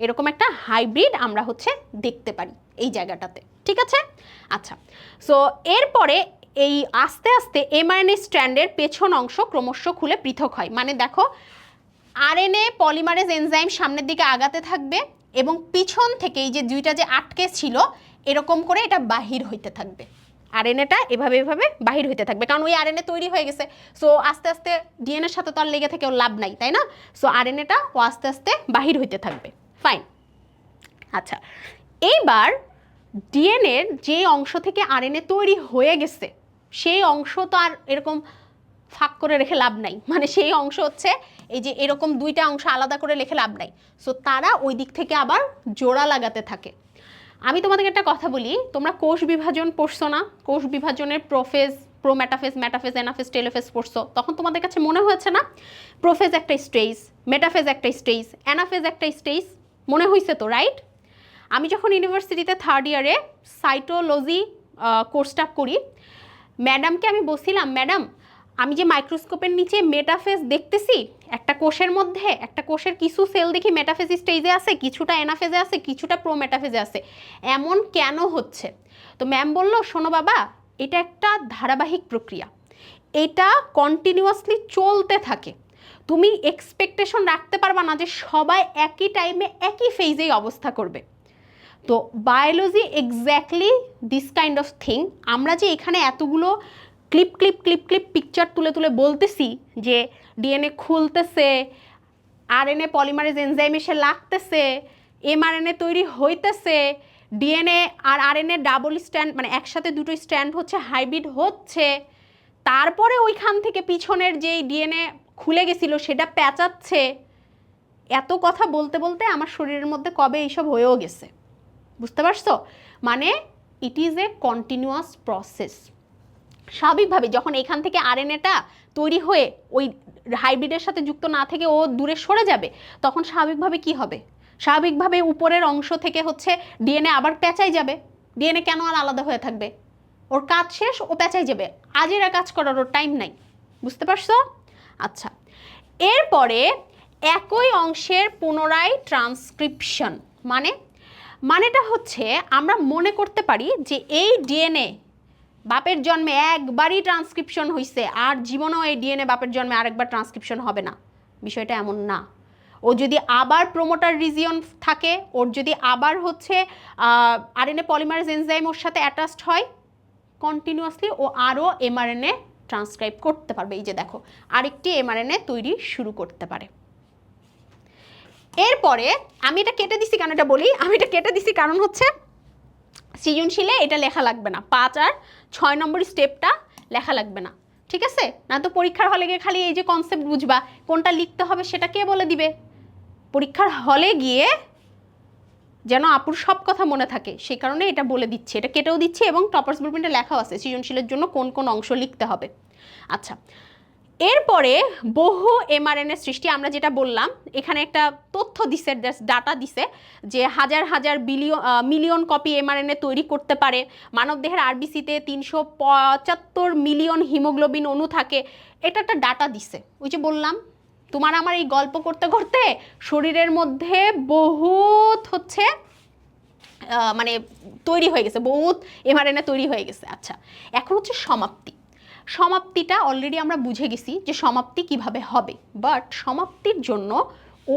এরকম একটা হাইব্রিড আমরা হচ্ছে দেখতে পারি এই জায়গাটাতে, ঠিক আছে? আচ্ছা, সো এরপরে এই আস্তে আস্তে এমআরএনএ স্ট্র্যান্ডের পেছন অংশ ক্রমশ খুলে পৃথক হয়। মানে দেখো, আরএনএ পলিমারেজ এনজাইম সামনের দিকে আগাতে থাকবে এবং পিছন থেকে এই যে দুইটা যে আটকে ছিল এরকম করে এটা বাহির হইতে থাকবে। আরএনএটা এভাবে এভাবে বাহির হইতে থাকবে, কারণ ওই আরএনএ তৈরি হয়ে গেছে। সো আস্তে আস্তে ডিএনএর সাথে তো আর লেগে থেকেও লাভ নাই, তাই না? সো আরএনএটা ও আস্তে আস্তে বাহির হইতে থাকবে। ফাইন। আচ্ছা, এইবার ডিএনএর যে অংশ থেকে আরএনএ তৈরি হয়ে গেছে সেই অংশ তো আর এরকম ফাঁক করে রেখে লাভ নাই, মানে সেই অংশ হচ্ছে এই যে এরকম দুইটা অংশ আলাদা করে রেখে লাভ নাই। সো তারা ওই দিক থেকে আবার জোড়া লাগাতে থাকে। আমি তোমাদেরকে একটা কথা বলি, তোমরা কোষ বিভাজন পড়ছো না? কোষ বিভাজনের prophase, prometaphase, metaphase, anaphase, telophase পড়ছো, তখন তোমাদের কাছে মনে হয়েছে না প্রোফেজ একটা স্টেজ, মেটাফেজ একটা স্টেজ, এনাফেজ একটা স্টেজ? মনে হয়েছে তো, রাইট? আমি যখন ইউনিভার্সিটিতে থার্ড ইয়ারে সাইটোলজি কোর্সটা করি, ম্যাডামকে আমি বলছিলাম, ম্যাডাম আমি যে মাইক্রোস্কোপের নিচে মেটাফেজ দেখতেছি, একটা কোষের মধ্যে একটা কোষের কিছু সেল দেখি মেটাফেজ স্টেজে আছে, কিছুটা এনাফেজে আছে, কিছুটা প্রোমেটাফেজে আছে, এমন কেন হচ্ছে? তো ম্যাম বলল, শোনো বাবা, এটা একটা ধারাবাহিক প্রক্রিয়া, এটা কন্টিনিউয়াসলি চলতে থাকে। তুমি এক্সপেকটেশন রাখতে পারবা না যে সবাই একই টাইমে একই ফেজেই অবস্থা করবে। তো biology exactly this kind of thing. আমরা যে এখানে এতগুলো clip clip clip clip picture তুলে তুলে বলতেছি যে ডিএনএ খুলতেছে, আরএনএ পলিমারেজ এনজাইম এসে লাগতেছে, এমআরএনএ তৈরি হইতেছে, ডিএনএ আর আরএনএ ডাবল স্ট্যান্ড মানে একসাথে দুটো স্ট্যান্ড হচ্ছে, হাইব্রিড হচ্ছে, তারপরে ওইখান থেকে পিছনের যেই ডিএনএ খুলে গেছিলো সেটা প্যাঁচাচ্ছে। এত কথা বলতে বলতে আমার শরীরের মধ্যে কবে এইসব হয়েও গেছে, বুঝতে পারছো? মানে it is a continuous process. স্বাভাবিকভাবে যখন এখান থেকে আরএনএটা তৈরি হয়ে ওই হাইব্রিডের সাথে যুক্ত না থেকে ও দূরে সরে যাবে, তখন স্বাভাবিকভাবে কি হবে? স্বাভাবিকভাবে উপরের অংশ থেকে হচ্ছে ডিএনএ আবার পেঁচাই যাবে। ডিএনএ কেন আর আলাদা হয়ে থাকবে? ওর কাজ শেষ, ও পেঁচাই যাবে, আজেরা কাজ করার ওর টাইম নাই, বুঝতে পারছো? আচ্ছা, এরপরে একই অংশের পুনরায় ট্রান্সক্রিপশন, মানেটা হচ্ছে আমরা মনে করতে পারি যে এই ডিএনএ বাপের জন্মে একবারই ট্রান্সক্রিপশন হয়েছে, আর জীবনেও এই ডিএনএ বাপের জন্মে আরেকবার ট্রান্সক্রিপশন হবে না। বিষয়টা এমন না। ও যদি আবার প্রোমোটার রিজিয়ন থাকে, ওর যদি আবার হচ্ছে আরএনএ পলিমারেজ এনজাইম ওর সাথে অ্যাটাচড হয়, কন্টিনিউয়াসলি ও আরও এমআরএনএ ট্রান্সক্রাইব করতে পারবে। এই যে দেখো, আরেকটি এমআরএনএ তৈরি শুরু করতে পারে। এরপরে আমি এটা কেটে দিছি কেন, এটা বলি, আমি এটা কেটে দিছি কারণ হচ্ছে সৃজনশীলে এটা লেখা লাগবে না, 5 আর 6 নম্বর স্টেপটা লেখা লাগবে না, ঠিক আছে? না তো পরীক্ষার হলে গিয়ে খালি এই যে কনসেপ্ট বুঝবা, কোনটা লিখতে হবে সেটা কে বলে দিবে? পরীক্ষার হলে গিয়ে যেন আপুর সব কথা মনে থাকে, সেই কারণে এটা বলে দিচ্ছি, এটা কেটেও দিচ্ছি এবং টপার্স ব্লুপ্রিন্টে লেখাও আছে সৃজনশীলের জন্য কোন কোন অংশ লিখতে হবে। আচ্ছা, এরপরে বহু এমআরএনএ সৃষ্টি, আমরা যেটা বললাম এখানে একটা তথ্য দিছে, ডাটা দিছে যে হাজার হাজার মিলিয়ন কপি এমআরএনএ তৈরি করতে পারে। মানবদেহের আরবিসিতে 375 মিলিয়ন হিমোগ্লোবিন অণু থাকে, এটা একটা ডাটা দিছে। ওই যে বললাম, তোমার আমার এই গল্প করতে করতে শরীরের মধ্যে বহুত হচ্ছে মানে তৈরি হয়ে গেছে, বহুত এমআরএনএ তৈরি হয়ে গেছে। আচ্ছা, এখন হচ্ছে সমাপ্তি। সমাপ্তিটা অলরেডি আমরা বুঝে গেছি যে সমাপ্তি কিভাবে হবে, বাট সমাপ্তির জন্য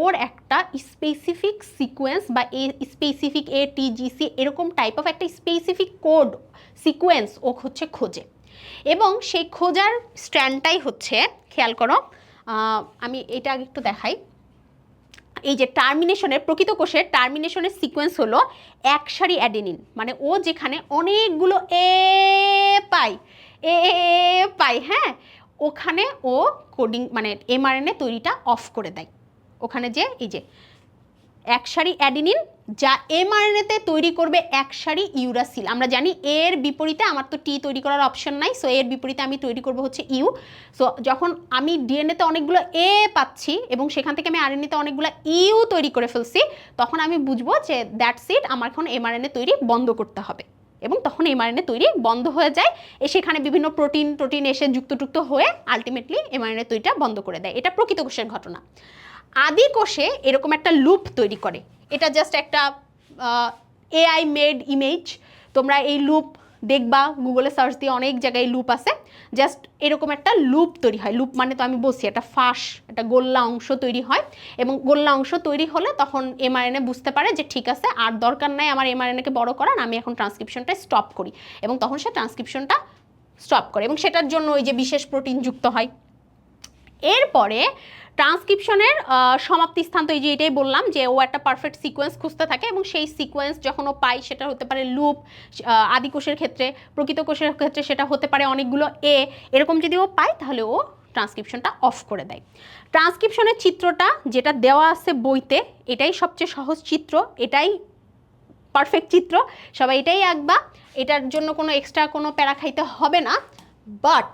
ওর একটা স্পেসিফিক সিকোয়েন্স বা স্পেসিফিক ATGC এরকম টাইপ অফ একটা স্পেসিফিক কোড সিকোয়েন্স ও হচ্ছে খোঁজে, এবং সেই খোঁজার স্ট্র্যান্ডটাই হচ্ছে, খেয়াল করো, আমি এটা আগে একটু দেখাই। এই যে টার্মিনেশনের, প্রকৃত কোষের টার্মিনেশনের সিকোয়েন্স হলো এক সারি অ্যাডেনিন, মানে ও যেখানে অনেকগুলো পাই, হ্যাঁ, ওখানে ও কোডিং মানে এমআরএনএ তৈরিটা অফ করে দেয়। ওখানে যে এই যে এক সারি অ্যাডেনিন যা এমআরএনএতে তৈরি করবে এক সারি ইউরাসিল, আমরা জানি এর বিপরীতে আমার তো টি তৈরি করার অপশন নাই, সো এর বিপরীতে আমি তৈরি করব হচ্ছে ইউ। সো যখন আমি ডিএনএতে অনেকগুলো এ পাচ্ছি এবং সেখান থেকে আমি আরএনএতে অনেকগুলো ইউ তৈরি করে ফেলছি, তখন আমি বুঝবো যে দ্যাটস ইট, আমার এখন এমআরএনএ তৈরি বন্ধ করতে হবে, এবং তখন এমআরএনএ তৈরি বন্ধ হয়ে যায়। সেখানে বিভিন্ন প্রোটিন এসে যুক্ত হয়ে আলটিমেটলি এমআরএনএ তৈরিটা বন্ধ করে দেয়। এটা প্রকৃত কোষের ঘটনা। আদি কোষে এরকম একটা লুপ তৈরি করে, এটা জাস্ট একটা এআই মেড ইমেজ। তোমরা এই লুপ দেখবা, গুগলে সার্চ দিয়ে অনেক জায়গায় লুপ আছে, জাস্ট এরকম একটা লুপ তৈরি হয়। লুপ মানে তো আমি বলছি একটা ফাঁস, একটা গোল্লা অংশ তৈরি হয়, এবং গোল্লা অংশ তৈরি হলে তখন এমআরএনএ বুঝতে পারে যে ঠিক আছে আর দরকার নাই আমার এমআরএনএকে বড় করার, আমি এখন ট্রান্সক্রিপশনটা স্টপ করি, এবং তখন সে ট্রান্সক্রিপশনটা স্টপ করে, এবং সেটার জন্য ওই যে বিশেষ প্রোটিন যুক্ত হয়। এরপরে ট্রান্সক্রিপশনের সমাপ্তি স্থান, তো এই যে এটাই বললাম যে ও একটা পারফেক্ট সিকোয়েন্স খুঁজতে থাকে, এবং সেই সিকোয়েন্স যখন ও পায় সেটা হতে পারে লুপ, আদি কোষের ক্ষেত্রে, প্রকৃত কোষের ক্ষেত্রে সেটা হতে পারে অনেকগুলো এ, এরকম যদি ও পায় তাহলে ও ট্রান্সক্রিপশনটা অফ করে দেয়। ট্রান্সক্রিপশনের চিত্রটা যেটা দেওয়া আছে বইতে, এটাই সবচেয়ে সহজ চিত্র, এটাই পারফেক্ট চিত্র, সবাই এটাই আঁকবা, এটার জন্য কোনো এক্সট্রা কোনো প্যারা খাইতে হবে না। বাট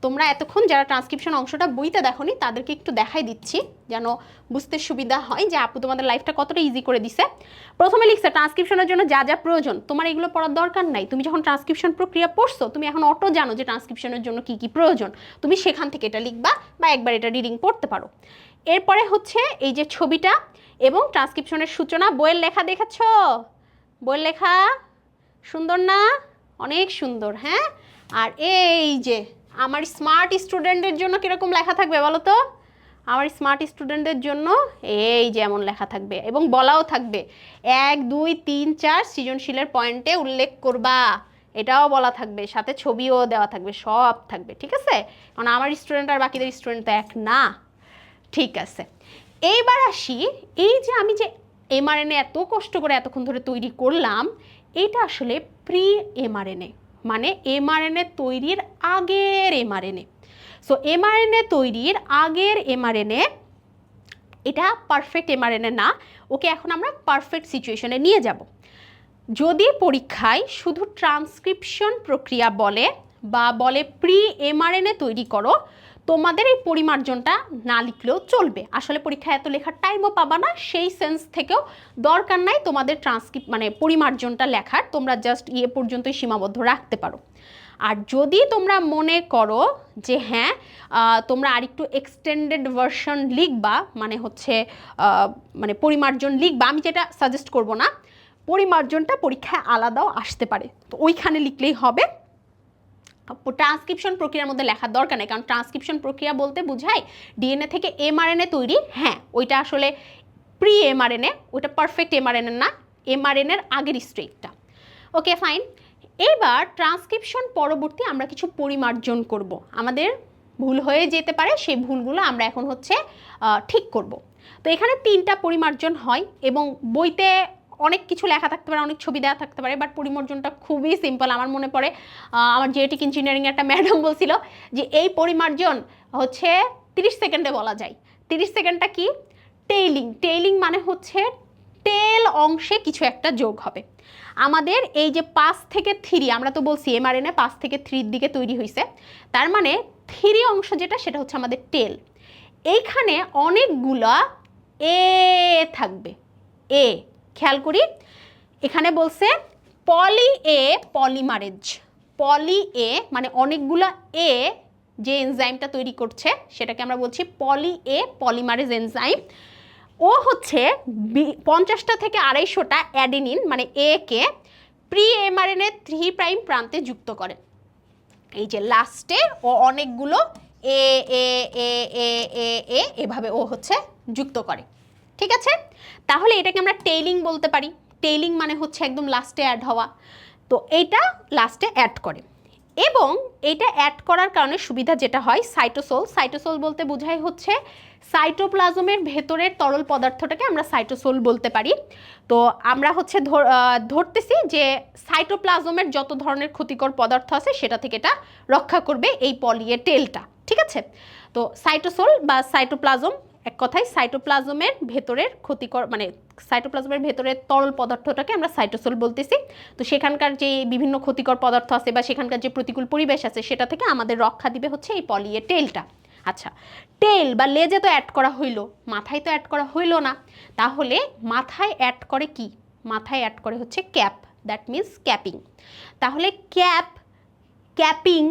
তোমরা এতক্ষণ যারা ট্রান্সক্রিপশন অংশটা বইতে দেখোনি তাদেরকে একটু দেখাই দিচ্ছি যেন বুঝতে সুবিধা হয় যে আপু তোমাদের লাইফটা কতটা ইজি করে দিছে। প্রথমে লিখছে ট্রান্সক্রিপশনের জন্য যা যা প্রয়োজন, তোমার এগুলো পড়ার দরকার নাই, তুমি যখন ট্রান্সক্রিপশন প্রক্রিয়া পড়ছো তুমি এখন অটো জানো যে ট্রান্সক্রিপশনের জন্য কি কি প্রয়োজন, তুমি সেখান থেকে এটা লিখবা বা একবার এটা রিডিং পড়তে পারো। এরপরে হচ্ছে এই যে ছবিটা এবং ট্রান্সক্রিপশনের সূচনা, বইয়ের লেখা দেখেছ? বইয়ের লেখা সুন্দর না? অনেক সুন্দর, হ্যাঁ। আর এই যে আমার স্মার্ট স্টুডেন্টদের জন্য কীরকম লেখা থাকবে বলো তো? আমার স্মার্ট স্টুডেন্টদের জন্য এই যেমন লেখা থাকবে, এবং বলাও থাকবে 1 2 3 4 সৃজনশীলের পয়েন্টে উল্লেখ করবা, এটাও বলা থাকবে, সাথে ছবিও দেওয়া থাকবে, সব থাকবে, ঠিক আছে? কারণ আমার স্টুডেন্ট আর বাকিদের স্টুডেন্ট তো এক না। ঠিক আছে, এইবার আসি, এই যে আমি যে এমআরএনএ এত কষ্ট করে এতক্ষণ ধরে তৈরি করলাম, এটা আসলে প্রি এমআরএনএ, মানে এমআরএনএ তৈরির আগের এমআরএনএ। সো এমআরএনএ তৈরির আগের এমআরএনএ, এটা পারফেক্ট এমআরএনএ না, ওকে এখন আমরা পারফেক্ট সিচুয়েশনে নিয়ে যাব। যদি পরীক্ষায় শুধু ট্রান্সক্রিপশন প্রক্রিয়া বলে বা বলে প্রি এমআরএনএ তৈরি করো, তোমাদের এই পরিমার্জনটা না লিখলেও চলবে, আসলে পরীক্ষায় এত লেখার টাইমও পাবা না, সেই সেন্স থেকেও দরকার নাই তোমাদের মানে পরিমার্জনটা লেখার, তোমরা জাস্ট ইয়ে পর্যন্তই সীমাবদ্ধ রাখতে পারো। আর যদি তোমরা মনে করো যে হ্যাঁ তোমরা আরেকটু এক্সটেন্ডেড ভার্সন লিখবা, মানে হচ্ছে মানে পরিমার্জন লিখবা, আমি যেটা সাজেস্ট করব না, পরিমার্জনটা পরীক্ষায় আলাদাও আসতে পারে, তো ওইখানে লিখলেই হবে, ট্রান্সক্রিপশন প্রক্রিয়ার মধ্যে লেখার দরকার নেই, কারণ ট্রান্সক্রিপশন প্রক্রিয়া বলতে বোঝায় ডিএনএ থেকে এমআরএনএ তৈরি, হ্যাঁ ওইটা আসলে প্রি এমআরএনএ, ওইটা পারফেক্ট এমআরএনএ না, এমআরএনএর আগের স্টেজটা। ওকে ফাইন, এবার ট্রান্সক্রিপশন পরবর্তী আমরা কিছু পরিমার্জন করব, আমাদের ভুল হয়ে যেতে পারে, সেই ভুলগুলো আমরা এখন হচ্ছে ঠিক করব। তো এখানে 3টা পরিমার্জন হয়, এবং বইতে অনেক কিছু লেখা থাকতে পারে, অনেক ছবি দেওয়া থাকতে পারে, বাট পরিমার্জনটা খুবই সিম্পল। আমার মনে পড়ে আমার জেনেটিক ইঞ্জিনিয়ারিং একটা ম্যাডাম বলছিল যে এই পরিমার্জন হচ্ছে 30 সেকেন্ডে বলা যায়। 30 সেকেন্ডটা কি? টেইলিং। টেইলিং মানে হচ্ছে টেল অংশে কিছু একটা যোগ হবে। আমাদের এই যে 5 থেকে 3, আমরা তো বলছি এমআরএনএ 5 থেকে 3 দিকে তৈরি হয়েছে, তার মানে 3 অংশ যেটা সেটা হচ্ছে আমাদের টেল। এইখানে অনেকগুলা এ থাকবে, এ খেয়াল করি, এখানে বলছে পলি এ পলিমারেজ, পলি এ মানে অনেকগুলো এ যে এনজাইমটা তৈরি করছে সেটাকে আমরা বলছি পলি এ পলিমারেজ এনজাইম। ও হচ্ছে 50টা থেকে 250টা অ্যাডেনিন মানে এ কে প্রি এমআরএনএ 3 প্রাইম প্রান্তে যুক্ত করে, এই যে লাস্টে ও অনেকগুলো এ এ এ এ এ এ এভাবে ও হচ্ছে যুক্ত করে, ঠিক আছে? তাহলে এটাকে আমরা টেইলিং বলতে পারি। টেইলিং মানে হচ্ছে একদম লাস্টে অ্যাড হওয়া, তো এইটা লাস্টে অ্যাড করে, এবং এটা অ্যাড করার কারণে সুবিধা যেটা হয় সাইটোসোল। সাইটোসোল বলতে বোঝায় হচ্ছে সাইটোপ্লাজমের ভেতরের তরল পদার্থটাকে আমরা সাইটোসোল বলতে পারি। তো আমরা হচ্ছে ধরতেছি যে সাইটোপ্লাজমের যত ধরনের ক্ষতিকর পদার্থ আছে সেটা থেকে এটা রক্ষা করবে এই পলিএ টেলটা, ঠিক আছে? তো সাইটোসোল বা সাইটোপ্লাজম, এক কথায় সাইটোপ্লাজমের ভেতরের ক্ষতিকর মানে সাইটোপ্লাজমের ভেতরের তরল পদার্থটাকে আমরা সাইটোসোল বলতেছি। তো সেখানকার যে বিভিন্ন ক্ষতিকর পদার্থ আছে বা সেখানকার যে প্রতিকূল পরিবেশ আছে সেটা থেকে আমাদের রক্ষা দিবে হচ্ছে এই পলিএ টেলটা। আচ্ছা, টেল বা লেজে তো অ্যাড করা হইলো, মাথায় তো অ্যাড করা হইলো না, তাহলে মাথায় অ্যাড করে কি? মাথায় অ্যাড করে হচ্ছে ক্যাপ, দ্যাট মিনস ক্যাপিং। তাহলে ক্যাপ, ক্যাপিং,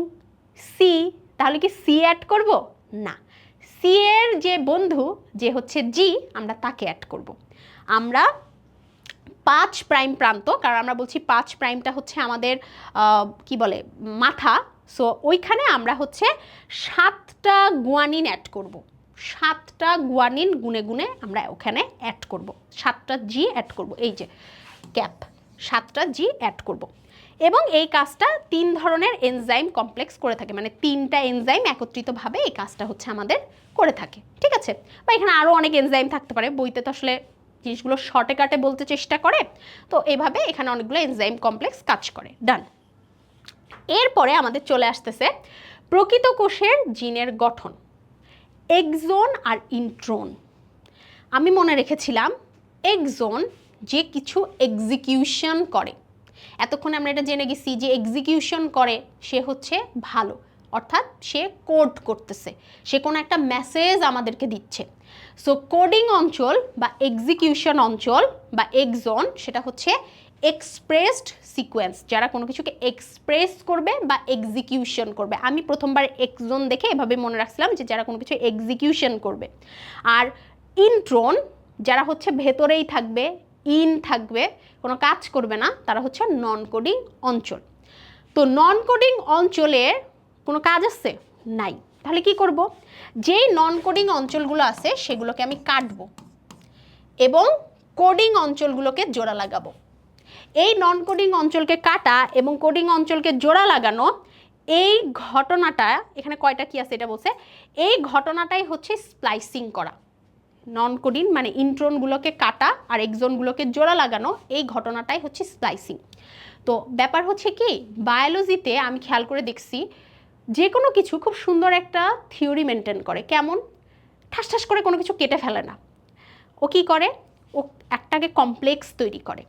সি, তাহলে কি সি অ্যাড করব? না, সি এর যে বন্ধু যে হচ্ছে জি, আমরা তাকে অ্যাড করব। আমরা 5 প্রাইম প্রান্ত, কারণ আমরা বলছি 5 প্রাইমটা হচ্ছে আমাদের কি বলে মাথা। সো ওইখানে আমরা হচ্ছে 7টা গুয়ানিন অ্যাড করব, 7টা গুয়ানিন গুনে গুনে আমরা ওখানে অ্যাড করব, 7টা জি অ্যাড করব, এই যে ক্যাপ 7টা জি অ্যাড করব। এবং এই কাজটা 3 ধরনের এনজাইম কমপ্লেক্স করে থাকে, মানে 3টা এনজাইম একত্রিতভাবে এই কাজটা হচ্ছে আমাদের করে থাকে, ঠিক আছে। বা এখানে আরও অনেক এনজাইম থাকতে পারে, বইতে তো আসলে জিনিসগুলো শর্টে কাটে বলতে চেষ্টা করে, তো এইভাবে এখানে অনেকগুলো এনজাইম কমপ্লেক্স কাজ করে। ডান। এরপরে আমাদের চলে আসতেছে প্রকৃত কোষের জিনের গঠন, এক্সন আর ইন্ট্রন। আমি মনে রেখেছিলাম এক্সন যে কিছু এক্সিকিউশন করে, এতক্ষণে আমরা এটা জেনে গেছি যে এক্সিকিউশন করে সে হচ্ছে ভালো, অর্থাৎ সে কোড করতেছে, সে কোনো একটা মেসেজ আমাদেরকে দিচ্ছে। সো কোডিং অঞ্চল বা এক্সিকিউশন অঞ্চল বা এক্সন সেটা হচ্ছে এক্সপ্রেসড সিকোয়েন্স, যারা কোনো কিছুকে এক্সপ্রেস করবে বা এক্সিকিউশন করবে। আমি প্রথমবার এক্সন দেখে এভাবে মনে রাখছিলাম যে যারা কোনো কিছু এক্সিকিউশন করবে। আর ইন্ট্রন যারা হচ্ছে ভেতরেই থাকবে, ইন থাকবে, কোনো কাজ করবে না, তারা হচ্ছে নন কোডিং অঞ্চল। তো নন কোডিং অঞ্চলের কোনো কাজ আছে নাই, তাহলে কি করব? যেই নন কোডিং অঞ্চলগুলো আছে সেগুলোকে আমি কাটবো এবং কোডিং অঞ্চলগুলোকে জোড়া লাগাবো। এই নন কোডিং অঞ্চলকে কাটা এবং কোডিং অঞ্চলকে জোড়া লাগানো, এই ঘটনাটা এখানে কয়টা কি আছে এটা বলছে, এই ঘটনাটাই হচ্ছে স্প্লাইসিং করা। নন কোডিং মানে ইন্ট্রনগুলোকে কাটা আর এক্সনগুলোকে জোড়া লাগানো, এই ঘটনাটাই হচ্ছে স্প্লাইসিং। তো ব্যাপার হচ্ছে কি, বায়োলজিতে আমি খেয়াল করে দেখছি যে কোনো কিছু খুব সুন্দর একটা থিওরি মেনটেন করে। কেমন? ঠাস ঠাস করে কোনো কিছু কেটে ফেলে না, ও কি করে, ও একটাকে কমপ্লেক্স তৈরি করে,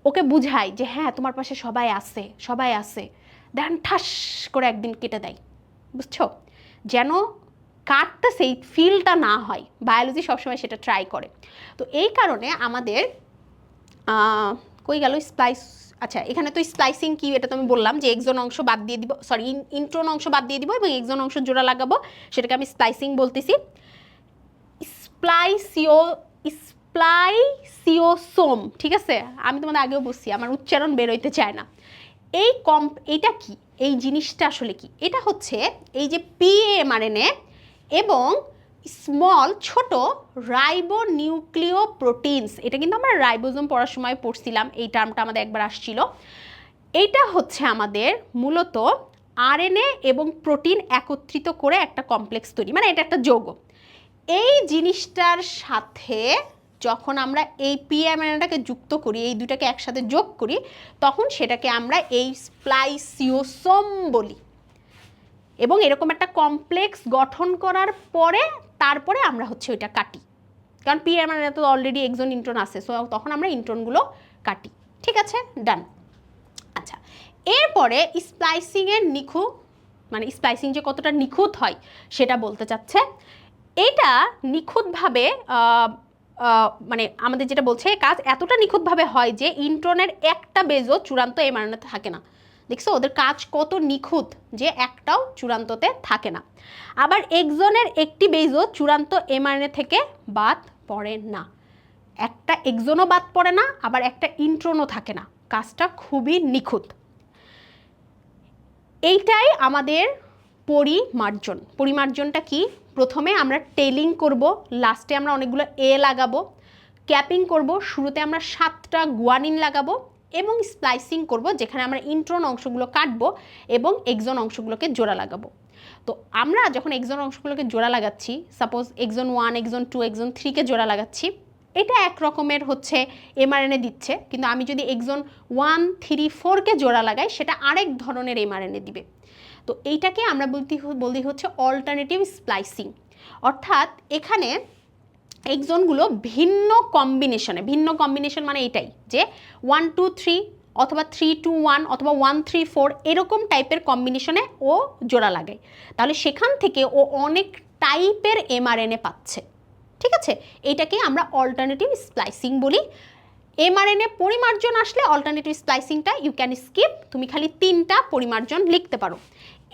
ওকে বুঝায় যে হ্যাঁ তোমার পাশে সবাই আছে, সবাই আছে, দেন ঠাস করে একদিন কেটে দেয়, বুঝছো? যেন কাটতে সেই ফিলটা না হয়, বায়োলজি সবসময় সেটা ট্রাই করে। তো এই কারণে আমাদের কই গেল স্প্লাইস, আচ্ছা এখানে তো স্প্লাইসিং কি এটা তো আমি বললাম যে এক্সন অংশ বাদ দিয়ে দিব, সরি ইন্ট্রন অংশ বাদ দিয়ে দিব এবং এক্সন অংশ জোড়া লাগাবো, সেটাকে আমি স্প্লাইসিং বলতেছি। স্প্লাইসিওসোম, ঠিক আছে, আমি তোমাদের আগেও বলছি আমার উচ্চারণ বেরোইতে চায় না। এইটা কি, এই জিনিসটা আসলে কি? এটা হচ্ছে এই যে পিএমআরএনএ এবং স্মল ছোট রাইবোনিউক্লিয় প্রোটিনস, এটা কিন্তু আমরা রাইবোজোম পড়ার সময় পড়ছিলাম, এই টার্মটা আমাদের একবার আসছিল। এইটা হচ্ছে আমাদের মূলত আরএনএ এবং প্রোটিন একত্রিত করে একটা কমপ্লেক্স তৈরি, মানে এটা একটা যৌগ। এই জিনিসটার সাথে যখন আমরা এই পিএমআরএনএটাকে যুক্ত করি, এই দুটাকে একসাথে যোগ করি, তখন সেটাকে আমরা এই স্প্লাইসিওসোম বলি। এবং এরকম একটা কমপ্লেক্স গঠন করার পরে তারপরে আমরা হচ্ছে ওইটা কাটি, কারণ পিএমআরএনএ তো অলরেডি এক্সন ইন্ট্রন আছে, সো তখন আমরা ইন্ট্রনগুলো কাটি, ঠিক আছে, ডান। আচ্ছা, এরপরে স্প্লাইসিংয়ের নিখুঁত, মানে স্প্লাইসিং যে কতটা নিখুঁত হয় সেটা বলতে চাচ্ছে। এটা নিখুঁতভাবে মানে আমাদের যেটা বলছে কাজ এতটা নিখুঁতভাবে হয় যে ইন্ট্রনের একটা বেজও চূড়ান্ত এমআরএনএতে থাকে না। দেখছো ওদের কাজ কত নিখুঁত, যে একটাও চূড়ান্ততে থাকে না। আবার এক্সনের একটি বেজও চূড়ান্ত এমআরএনএ থেকে বাদ পড়ে না, একটা এক্সনও বাদ পড়ে না, আবার একটা ইন্ট্রনও থাকে না, কাজটা খুবই নিখুঁত। এইটাই আমাদের পরিমার্জন। পরিমার্জনটা কি? প্রথমে আমরা টেলিং করব, লাস্টে আমরা অনেকগুলো এ লাগাবো, ক্যাপিং করব, শুরুতে আমরা 7টা গুয়ানিন লাগাবো এবং স্প্লাইসিং করব, যেখানে আমরা ইন্ট্রন অংশগুলো কাটবো এবং এক্সন অংশগুলোকে জোড়া লাগাবো। তো আমরা যখন এক্সন অংশগুলোকে জোড়া লাগাচ্ছি, সাপোজ এক্সন 1, এক্সন 2, এক্সন 3কে জোড়া লাগাচ্ছি, এটা এক রকমের হচ্ছে এমআরএনএ দিচ্ছে, কিন্তু আমি যদি এক্সন 1, 3, 4কে জোড়া লাগাই সেটা আরেক ধরনের এমআরএনএ দিবে। তো এইটাকে আমরা বলি হচ্ছে অল্টারনেটিভ স্প্লাইসিং, অর্থাৎ এখানে এক্সনগুলো ভিন্ন কম্বিনেশন মানে এটাই যে 1, 2, 3 অথবা 3, 2, 1 অথবা 1, 3, 4 এরকম টাইপের কম্বিনেশনে ও জোড়া লাগায়, তাহলে সেখান থেকে ও অনেক টাইপের এমআরএনএ পাচ্ছে, ঠিক আছে। এইটাকে আমরা অল্টারনেটিভ স্প্লাইসিং বলি। এমআরএনএ পরিমার্জন আসলে অল্টারনেটিভ স্প্লাইসিংটা ইউ ক্যান স্কিপ, তুমি খালি 3টা পরিমার্জন লিখতে পারো।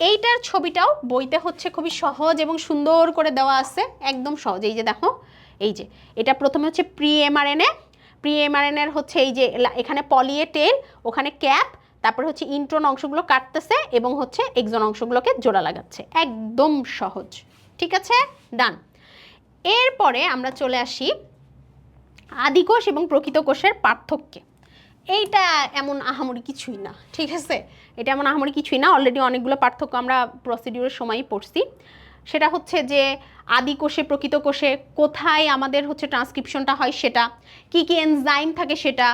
এইটার ছবিটাও বইতে হচ্ছে খুবই সহজ এবং সুন্দর করে দেওয়া আছে, একদম সহজ। এই যে দেখো, এই যে এটা প্রথমে হচ্ছে প্রি এমআরএনএ, প্রি এমআরএনএর হচ্ছে এই যে এখানে পলি এ টেল, ওখানে ক্যাপ, তারপরে হচ্ছে ইন্ট্রন অংশগুলো কাটতেছে এবং হচ্ছে এক্সন অংশগুলোকে জোড়া লাগাচ্ছে। একদম সহজ, ঠিক আছে, ডান। এরপরে আমরা চলে আসি আদিকোষ এবং প্রকৃত কোষের পার্থক্যে। এইটা এমন আহামরি কিছুই না, ঠিক আছে, এটা এমন আহামরি কিছুই না, অলরেডি অনেকগুলো পার্থক্য আমরা প্রসিডিউরের সময়ই পড়ছি। সেটা হচ্ছে যে আদি কোষে প্রকৃত কোষে কোথায় আমাদের হচ্ছে ট্রান্সক্রিপশনটা হয় সেটা, কি কি এনজাইম থাকে সেটা,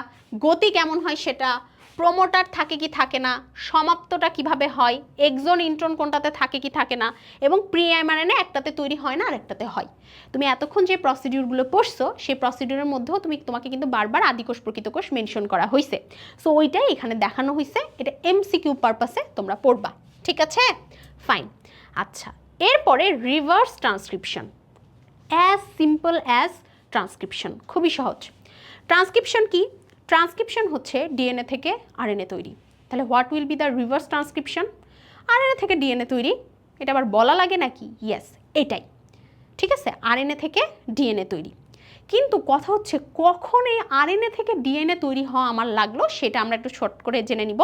গতি কেমন হয় সেটা, প্রোমোটার থাকে কি থাকে না, সমাপ্তটা কিভাবে হয়, এক্সন ইন্ট্রন কোনটাতে থাকে কি থাকে না, এবং প্রি এমআরএনএ একটাতে তৈরি হয় না আর একটাতে হয়। তুমি এতক্ষণ যে প্রসিডিউরগুলো পড়ছো সেই প্রসিডিউরের মধ্যেও তোমাকে কিন্তু বারবার আদিকোষ প্রকৃত কোষ মেনশন করা হয়েছে। সো ওইটাই এখানে দেখানো হয়েছে, এটা এমসিকিউ পারপাসে তোমরা পড়বা, ঠিক আছে, ফাইন। আচ্ছা, এরপরে reverse transcription, as simple as transcription, খুবই সহজ। ট্রান্সক্রিপশন কি? ট্রান্সক্রিপশন হচ্ছে ডিএনএ থেকে আরএনএ তৈরি। তাহলে what will be the reverse transcription? RNA থেকে ডিএনএ তৈরি, এটা আবার বলা লাগে নাকি? ইয়েস, এটাই, ঠিক আছে, আরএনএ থেকে ডিএনএ তৈরি। কিন্তু কথা হচ্ছে কখন এই আরএনএ থেকে ডিএনএ তৈরি হওয়া আমার লাগলো সেটা আমরা একটু শর্ট করে জেনে নিব।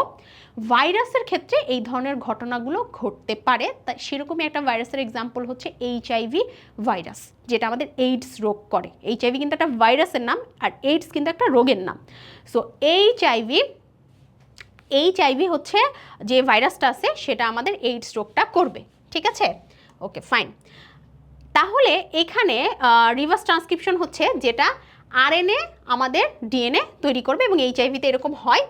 ভাইরাসের ক্ষেত্রে এই ধরনের ঘটনাগুলো ঘটতে পারে, তাই সেরকমই একটা ভাইরাসের এক্সাম্পল হচ্ছে এইচআইভি ভাইরাস, যেটা আমাদের এইডস রোগ করে। এইচআইভি কিন্তু একটা ভাইরাসের নাম আর এইডস কিন্তু একটা রোগের নাম। সো এইচআইভি হচ্ছে যে ভাইরাসটা আছে সেটা আমাদের এইডস রোগটা করবে, ঠিক আছে, ওকে ফাইন। তাহলে এখানে রিভার্স ট্রান্সক্রিপশন হচ্ছে যেটা আরএনএ আমাদের ডিএনএ তৈরি করবে, এবং এইচআইভিতে এরকম হয়।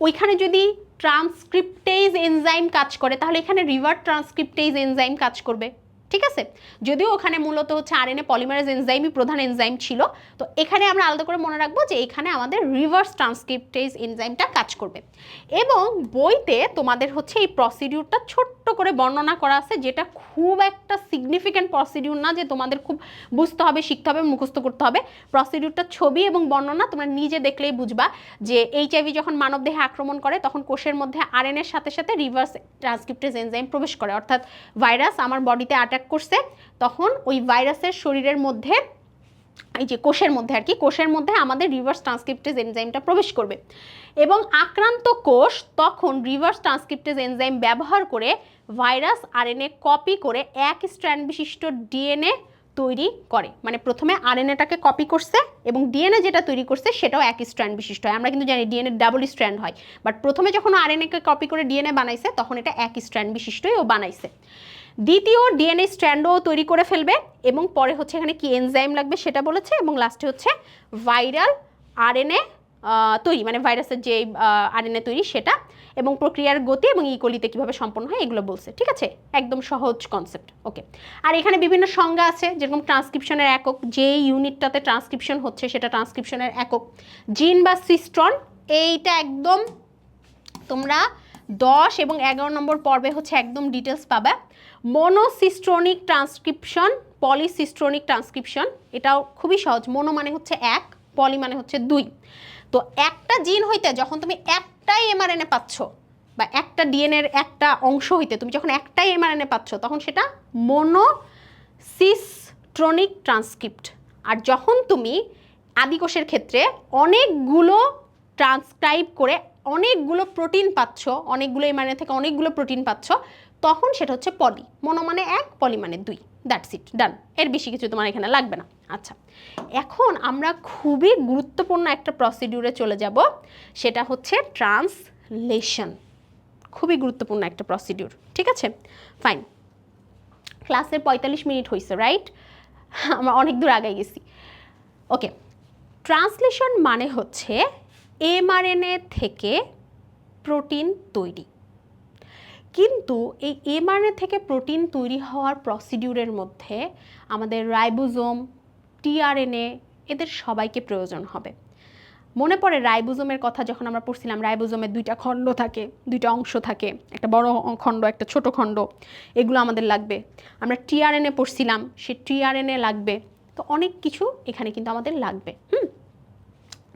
ওইখানে যদি ট্রান্সক্রিপ্টেজ এনজাইম কাজ করে তাহলে এখানে রিভার্স ট্রান্সক্রিপ্টেজ এনজাইম কাজ করবে, ঠিক আছে, যদিও ওখানে মূলত হচ্ছে আরএনএ পলিমারেজ এনজাইমই প্রধান এনজাইম ছিল। তো এখানে আমরা আলাদা করে মনে রাখবো যে এখানে আমাদের রিভার্স ট্রান্সক্রিপ্টেজ এনজাইমটা কাজ করবে। এবং বইতে তোমাদের হচ্ছে এই প্রসিডিউরটা ছোট্ট করে বর্ণনা করা আছে, যেটা খুব একটা সিগনিফিক্যান্ট প্রসিডিউর না যে তোমাদের খুব বুঝতে হবে, শিখতে হবে, মুখস্থ করতে হবে। প্রসিডিউরটা ছবি এবং বর্ণনা তোমরা নিজে দেখলেই বুঝবা যে এইচআইভি যখন মানবদেহে আক্রমণ করে তখন কোষের মধ্যে আরএনএর সাথে সাথে রিভার্স ট্রান্সক্রিপ্টেজ এনজাইম প্রবেশ করে, অর্থাৎ ভাইরাস আমার বডিতে অ্যাটাক করছে, তখন ওই ভাইরাসের শরীরের মধ্যে এই যে কোষের মধ্যে আর কি, কোষের মধ্যে আমাদের রিভার্স ট্রান্সক্রিপ্টেজ এনজাইমটা প্রবেশ করবে এবং আক্রান্ত কোষ তখন রিভার্স ট্রান্সক্রিপ্টেজ এনজাইম ব্যবহার করে ভাইরাস আরএনএ কপি করে এক স্ট্র্যান্ড বিশিষ্ট ডিএনএ তৈরি করে। মানে প্রথমে আরএনএটাকে কপি করছে এবং ডিএনএ যেটা তৈরি করছে সেটাও এক স্ট্র্যান্ড বিশিষ্ট হয়। আমরা কিন্তু জানি ডিএনএ ডাবল স্ট্র্যান্ড হয়, বাট প্রথমে যখন আরএনএকে কপি করে ডিএনএ বানাইছে তখন এটা এক স্ট্র্যান্ড বিশিষ্টই ও বানাইছে। দ্বিতীয় ডিএনএ স্ট্র্যান্ডও তৈরি করে ফেলবে এবং পরে হচ্ছে এখানে কি এনজাইম লাগবে সেটা বলেছে, এবং লাস্টে হচ্ছে ভাইরাল আরএনএ তৈরি, মানে ভাইরাসের যে আরএনএ তৈরি সেটা, এবং প্রক্রিয়ার গতি এবং ইকোলিতে কীভাবে সম্পন্ন হয় এগুলো বলছে, ঠিক আছে, একদম সহজ কনসেপ্ট, ওকে। আর এখানে বিভিন্ন সংজ্ঞা আছে, যেরকম ট্রান্সক্রিপশনের একক, যে ইউনিটটাতে ট্রান্সক্রিপশন হচ্ছে সেটা ট্রান্সক্রিপশনের একক, জিন বা সিস্ট্রন, এইটা একদম তোমরা 10 এবং 11 নম্বর পর্বে হচ্ছে একদম ডিটেলস পাবে। মনোসিস্ট্রনিক ট্রান্সক্রিপশন, পলিসিস্ট্রনিক ট্রান্সক্রিপশন, এটাও খুবই সহজ। মনো মানে হচ্ছে এক, পলি মানে হচ্ছে দুই। তো একটা জিন হইতে যখন তুমি একটাই এমআরএনএ পাচ্ছ, বা একটা ডিএনএর একটা অংশ হইতে তুমি যখন একটাই এমআরএনএ পাচ্ছ তখন সেটা মনোসিস্ট্রনিক ট্রান্সক্রিপ্ট। আর যখন তুমি আদিকোষের ক্ষেত্রে অনেকগুলো ট্রান্সক্রাইব করে অনেকগুলো প্রোটিন পাচ্ছ, অনেকগুলো এমআরএনএ থেকে অনেকগুলো প্রোটিন পাচ্ছ, তখন সেটা হচ্ছে পলি। মনো মানে এক, পলি মানে দুই, দ্যাটস ইট, ডান। এর বেশি কিছু তোমার এখানে লাগবে না। আচ্ছা, এখন আমরা খুবই গুরুত্বপূর্ণ একটা প্রসিডিউরে চলে যাব, সেটা হচ্ছে ট্রান্সলেশন। খুবই গুরুত্বপূর্ণ একটা প্রসিডিউর, ঠিক আছে, ফাইন। ক্লাসের 45 মিনিট হয়েছে, রাইট? আমরা অনেক দূর আগাই গেছি, ওকে। ট্রান্সলেশন মানে হচ্ছে এমআরএনএ থেকে প্রোটিন তৈরি। কিন্তু এই এমআরএনএ থেকে প্রোটিন তৈরি হওয়ার প্রসিডিউরের মধ্যে আমাদের রাইবোজোম, টিআরএনএ, এদের সবাইকে প্রয়োজন হবে। মনে পড়ে রাইবোজোমের কথা যখন আমরা পড়ছিলাম, রাইবোজোমের দুইটা খণ্ড থাকে, দুইটা অংশ থাকে, একটা বড় খণ্ড একটা ছোট খণ্ড, এগুলো আমাদের লাগবে। আমরা টিআরএনএ পড়ছিলাম, সে টিআরএনএ লাগবে। তো অনেক কিছু এখানে কিন্তু আমাদের লাগবে।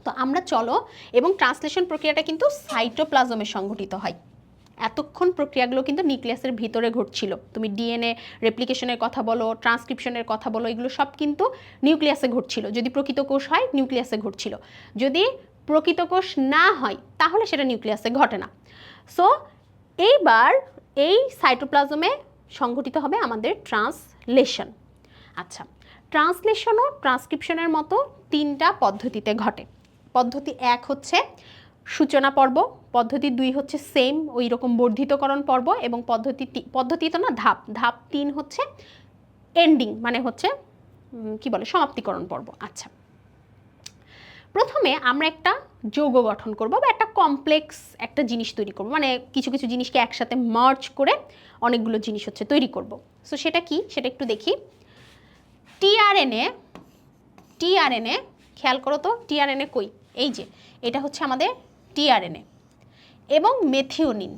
তো আমরা চলো, এবং ট্রান্সলেশন প্রক্রিয়াটা কিন্তু সাইটোপ্লাজমে সংঘটিত হয়। এতক্ষণ প্রক্রিয়াগুলো কিন্তু নিউক্লিয়াসের ভিতরে ঘটছিল। তুমি ডিএনএ রেপ্লিকেশনের কথা বলো, ট্রান্সক্রিপশনের কথা বলো, এগুলো সব কিন্তু নিউক্লিয়াসে ঘটছিল। যদি প্রকৃত কোষ হয় নিউক্লিয়াসে ঘটছিল, যদি প্রকৃত কোষ না হয় তাহলে সেটা নিউক্লিয়াসে ঘটে না। সো এইবার এই সাইটোপ্লাজমে সংঘটিত হবে আমাদের ট্রান্সলেশন। আচ্ছা, ট্রান্সলেশনও ট্রান্সক্রিপশনের মতো 3টা পদ্ধতিতে ঘটে। পদ্ধতি 1 হচ্ছে সূচনা পর্ব, পদ্ধতি 2 হচ্ছে সেম ওই রকম বর্ধিতকরণ পর্ব, এবং পদ্ধতি তো না, ধাপ 3 হচ্ছে এন্ডিং, মানে হচ্ছে কি বলে, সমাপ্তিকরণ পর্ব। আচ্ছা, প্রথমে আমরা একটা যৌগ গঠন করব বা একটা কমপ্লেক্স একটা জিনিস তৈরি করব, মানে কিছু কিছু জিনিসকে একসাথে মার্জ করে অনেকগুলো জিনিস হচ্ছে তৈরি করব। সো সেটা কি, সেটা একটু দেখি। টিআরএনএ খেয়াল করো তো, টিআরএনএ কই, এই যে এটা হচ্ছে আমাদের টিআরএনএ, এবং মেথিওনিন।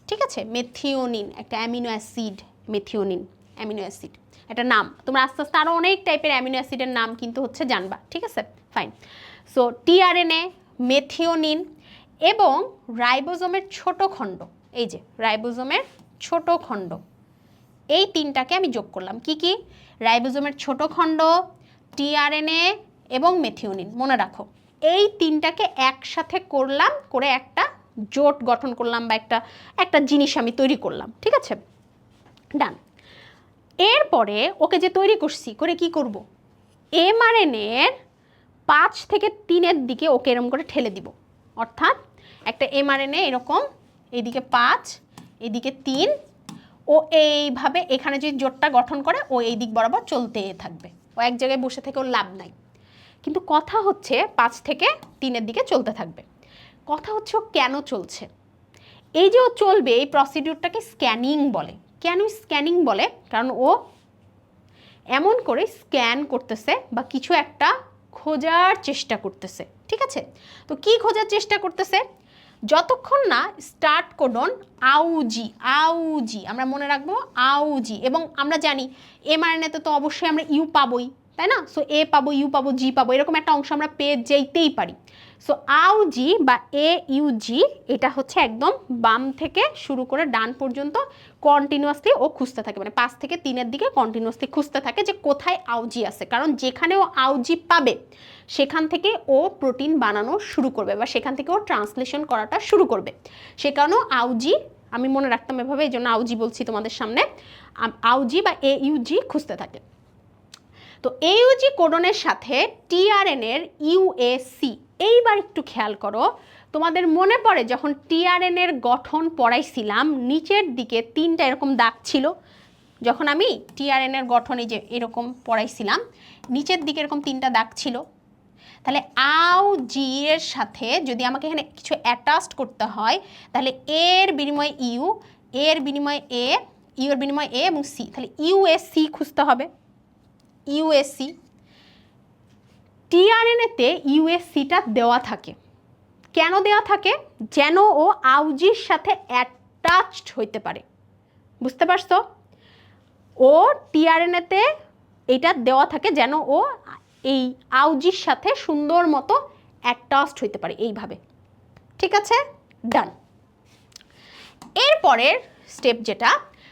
ঠিক আছে, মেথিওনিন একটা amino acid, methionine amino acid একটা নাম। তোমরা আস্তে আস্তে আরও অনেক টাইপের অ্যামিনো অ্যাসিডের নাম কিন্তু হচ্ছে জানবা। ঠিক আছে, ফাইন। সো টিআরএনএ, মেথিওনিন এবং রাইবোজোমের ছোট খণ্ড, এই যে রাইবোজোমের ছোট খণ্ড, এই 3টাকে আমি যোগ করলাম। কি কি? রাইবোজোমের ছোট খণ্ড, টিআরএনএ এবং মেথিওনিন। মনে রাখো, এই 3টাকে একসাথে করলাম, করে একটা জোট গঠন করলাম বা একটা জিনিস আমি তৈরি করলাম। ঠিক আছে, ডান। এরপরে ওকে যে তৈরি করছি, করে কি করব, এমআরএনএর 5 থেকে 3-এর দিকে ওকে এরকম করে ঠেলে দিব। অর্থাৎ একটা এমআরএনএ এরকম, এইদিকে 5, এদিকে 3, ও এইভাবে এখানে যে জোটটা গঠন করে ও এই দিক বরাবর চলতে থাকবে। ও এক জায়গায় বসে থেকে ওর লাভ নাই। কিন্তু কথা হচ্ছে 5 থেকে 3-এর দিকে চলতে থাকবে। কথা হচ্ছে ও কেন চলছে। এই যে ও চলবে, এই প্রসিডিউরটাকে স্ক্যানিং বলে। কেন স্ক্যানিং বলে? কারণ ও এমন করে স্ক্যান করতেছে বা কিছু একটা খোঁজার চেষ্টা করতেছে। ঠিক আছে, তো কি খোঁজার চেষ্টা করতেছে? যতক্ষণ না স্টার্ট কোডন আউজি, আমরা মনে রাখবো আউজি, এবং আমরা জানি এমআরএনএতে তো অবশ্যই আমরা ইউ পাবোই, তাই না? সো এ পাবো, ইউ পাবো, জি পাবো, এরকম একটা অংশ আমরা পেয়ে যেতেই পারি। সো আউজি বা AUG, এটা হচ্ছে একদম বাম থেকে শুরু করে ডান পর্যন্ত কন্টিনিউয়াসলি ও খুঁজতে থাকে, মানে 5 থেকে 3-এর দিকে কন্টিনিউয়াসলি খুঁজতে থাকে যে কোথায় আউজি আছে। কারণ যেখানে ও আউজি পাবে সেখান থেকে ও প্রোটিন বানানো শুরু করবে বা সেখান থেকে ও ট্রান্সলেশন করাটা শুরু করবে। সে কারণেও আউজি আমি মনে রাখতাম এভাবে, এই জন্য আউজি বলছি তোমাদের সামনে। আউজি বা AUG খুঁজতে থাকে। তো AUG কোডনের সাথে টিআরএনএর UAC, এইবার একটু খেয়াল করো, তোমাদের মনে পড়ে যখন টিআরএনএর গঠন পড়াইছিলাম, নিচের দিকে 3টা এরকম দাগ ছিল। যখন আমি টিআরএনএর গঠন এই যে এরকম পড়াইছিলাম, নিচের দিকে এরকম 3টা দাগ ছিল। তাহলে আউজি এর সাথে যদি আমাকে এখানে কিছু অ্যাটাচড করতে হয়, তাহলে এর বিনিময়ে ইউ, এর বিনিময়ে এ, ইউ এর বিনিময়ে এ এবং সি, তাহলে UAC খুঁজতে হবে। UAC, টিআরএনএতে UACটা দেওয়া থাকে। কেন দেওয়া থাকে? যেন ও আউজির সাথে অ্যাটাচড হইতে পারে। বুঝতে পারছো? ও টিআরএনএতে এটা দেওয়া থাকে যেন ও এই আউজির সাথে সুন্দর মতো অ্যাটাচড হইতে পারে, এইভাবে। ঠিক আছে, ডান। এরপরের স্টেপ যেটা,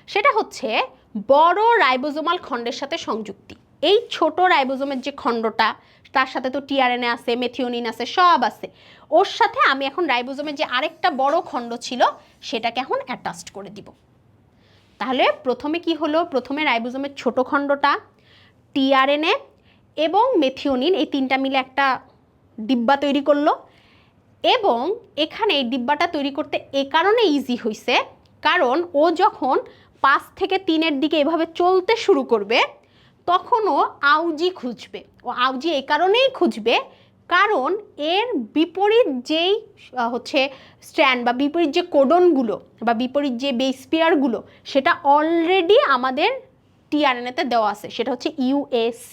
সেটা হচ্ছে বড় রাইবোজোমাল খণ্ডের সাথে সংযুক্তি। এই ছোট রাইবোজোমের যে খণ্ডটা, তার সাথে তো টিআরএনএ আছে, মেথিওনিন আছে, সব আছে। ওর সাথে আমি এখন রাইবোজোমের যে আরেকটা বড় খণ্ড ছিল সেটাকে এখন অ্যাটাচড করে দিব। তাহলে প্রথমে কি হলো? প্রথমে রাইবোজোমের ছোট খণ্ডটা, টিআরএনএ এবং মেথিওনিন, এই 3টা মিলে একটা ডিব্বা তৈরি করলো। এবং এখানে এই ডিব্বাটা তৈরি করতে এ কারণে ইজি হয়েছে, কারণ ও যখন 5 থেকে 3-এর দিকে এভাবে চলতে শুরু করবে তখন ও আউজি খুঁজবে। ও আউজি এই কারণেই খুঁজবে কারণ এর বিপরীত যেই হচ্ছে স্ট্র্যান্ড বা বিপরীত যে কোডনগুলো বা বিপরীত যে বেস পেয়ারগুলো, সেটা অলরেডি আমাদের টিআরএনএতে দেওয়া আছে, সেটা হচ্ছে UAC।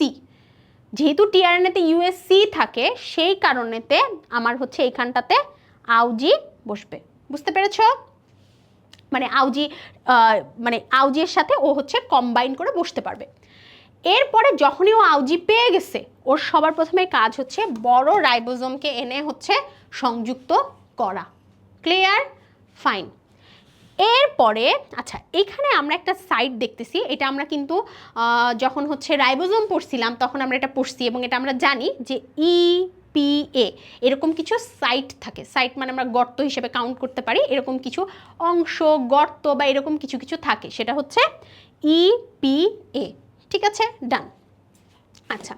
যেহেতু টিআরএনএতে UAC থাকে, সেই কারণেতে আমার হচ্ছে এইখানটাতে আউজি বসবে। বুঝতে পেরেছো? মানে আউজির সাথে ও হচ্ছে কম্বাইন করে বসতে পারবে। এরপরে যখনই ও আউজি পেয়ে গেছে, ওর সবার প্রথমে কাজ হচ্ছে বড় রাইবোজোমকে এনে হচ্ছে সংযুক্ত করা। ক্লিয়ার? ফাইন। এরপরে আচ্ছা, এখানে আমরা একটা সাইট দেখতেছি, এটা আমরা কিন্তু যখন হচ্ছে রাইবোজোম পড়ছিলাম তখন আমরা এটা পড়ছি, এবং এটা আমরা জানি যে ইপিএ এরকম কিছু সাইট থাকে। সাইট মানে আমরা গর্ত হিসেবে কাউন্ট করতে পারি, এরকম কিছু অংশ, গর্ত বা এরকম কিছু কিছু থাকে, সেটা হচ্ছে ইপিএ। ঠিক আছে, ডান। আচ্ছা,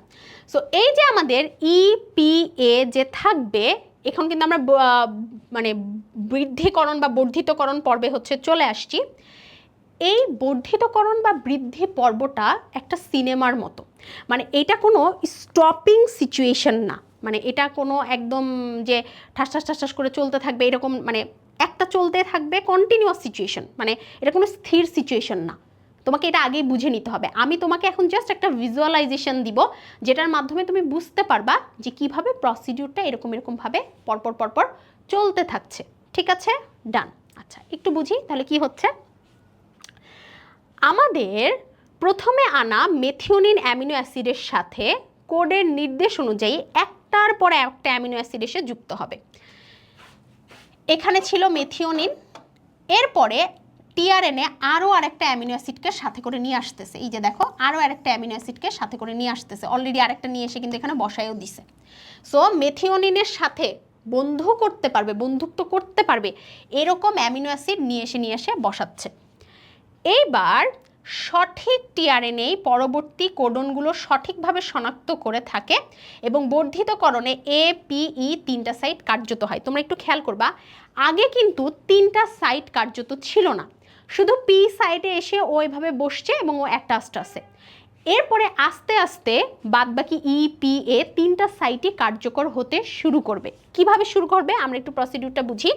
সো এই যে আমাদের ইপিএ যে থাকবে, এখন কিন্তু আমরা মানে বৃদ্ধিকরণ বা বর্ধিতকরণ পর্বে হচ্ছে চলে আসছি। এই বর্ধিতকরণ বা বৃদ্ধি পর্বটা একটা সিনেমার মতো, মানে এটা কোনো স্টপিং সিচুয়েশন না, মানে এটা কোনো একদম যে ঠাস ঠাস ঠাস ঠাস করে চলতে থাকবে এরকম, মানে একটা চলতে থাকবে কন্টিনিউয়াস সিচুয়েশন, মানে এটা কোনো স্থির সিচুয়েশন না। তোমাকে এটা আগেই বুঝে নিতে হবে। আমি তোমাকে এখন জাস্ট একটা ভিজুয়ালাইজেশন দিব, যেটার মাধ্যমে তুমি বুঝতে পারবা যে কিভাবে প্রসিডিউরটা এরকম এরকমভাবে পরপর পরপর চলতে থাকছে। ঠিক আছে, ডান। আচ্ছা, একটু বুঝি তাহলে কি হচ্ছে। আমাদের প্রথমে আনা মেথিওনিন অ্যামিনো অ্যাসিডের সাথে কোডের নির্দেশ অনুযায়ী একটার পরে একটা অ্যামিনো অ্যাসিড এসে যুক্ত হবে। এখানে ছিল মেথিওনিন, এরপরে টিআরএনএ আরও আরেকটা অ্যামিনো অ্যাসিডকে সাথে করে নিয়ে আসতেছে। এই যে দেখো, আরও আরেকটা অ্যামিনো অ্যাসিডকে সাথে করে নিয়ে আসতেছে, অলরেডি আরেকটা নিয়ে এসে কিন্তু এখানে বসায়ও দিছে। সো মেথিওনিনের সাথে বন্ধুত্ব করতে পারবে এরকম অ্যামিনো অ্যাসিড নিয়ে এসে বসাচ্ছে। এইবার সঠিক টিআরএনএ পরবর্তী কোডনগুলো সঠিকভাবে শনাক্ত করে থাকে এবং বর্ধিতকরণে এপিই 3টা সাইট কার্যত হয়। তোমরা একটু খেয়াল করবা, আগে কিন্তু 3টা সাইট কার্যত ছিল না, শুধু পি সাইটে এসে ও এভাবে বসছে এবং ও একটা আসছে। এরপরে আস্তে আস্তে বাদবাকি ইপিএ 3টা সাইটই কার্যকর হতে শুরু করবে। কিভাবে শুরু করবে আমরা একটু প্রসিডিউরটা বুঝি।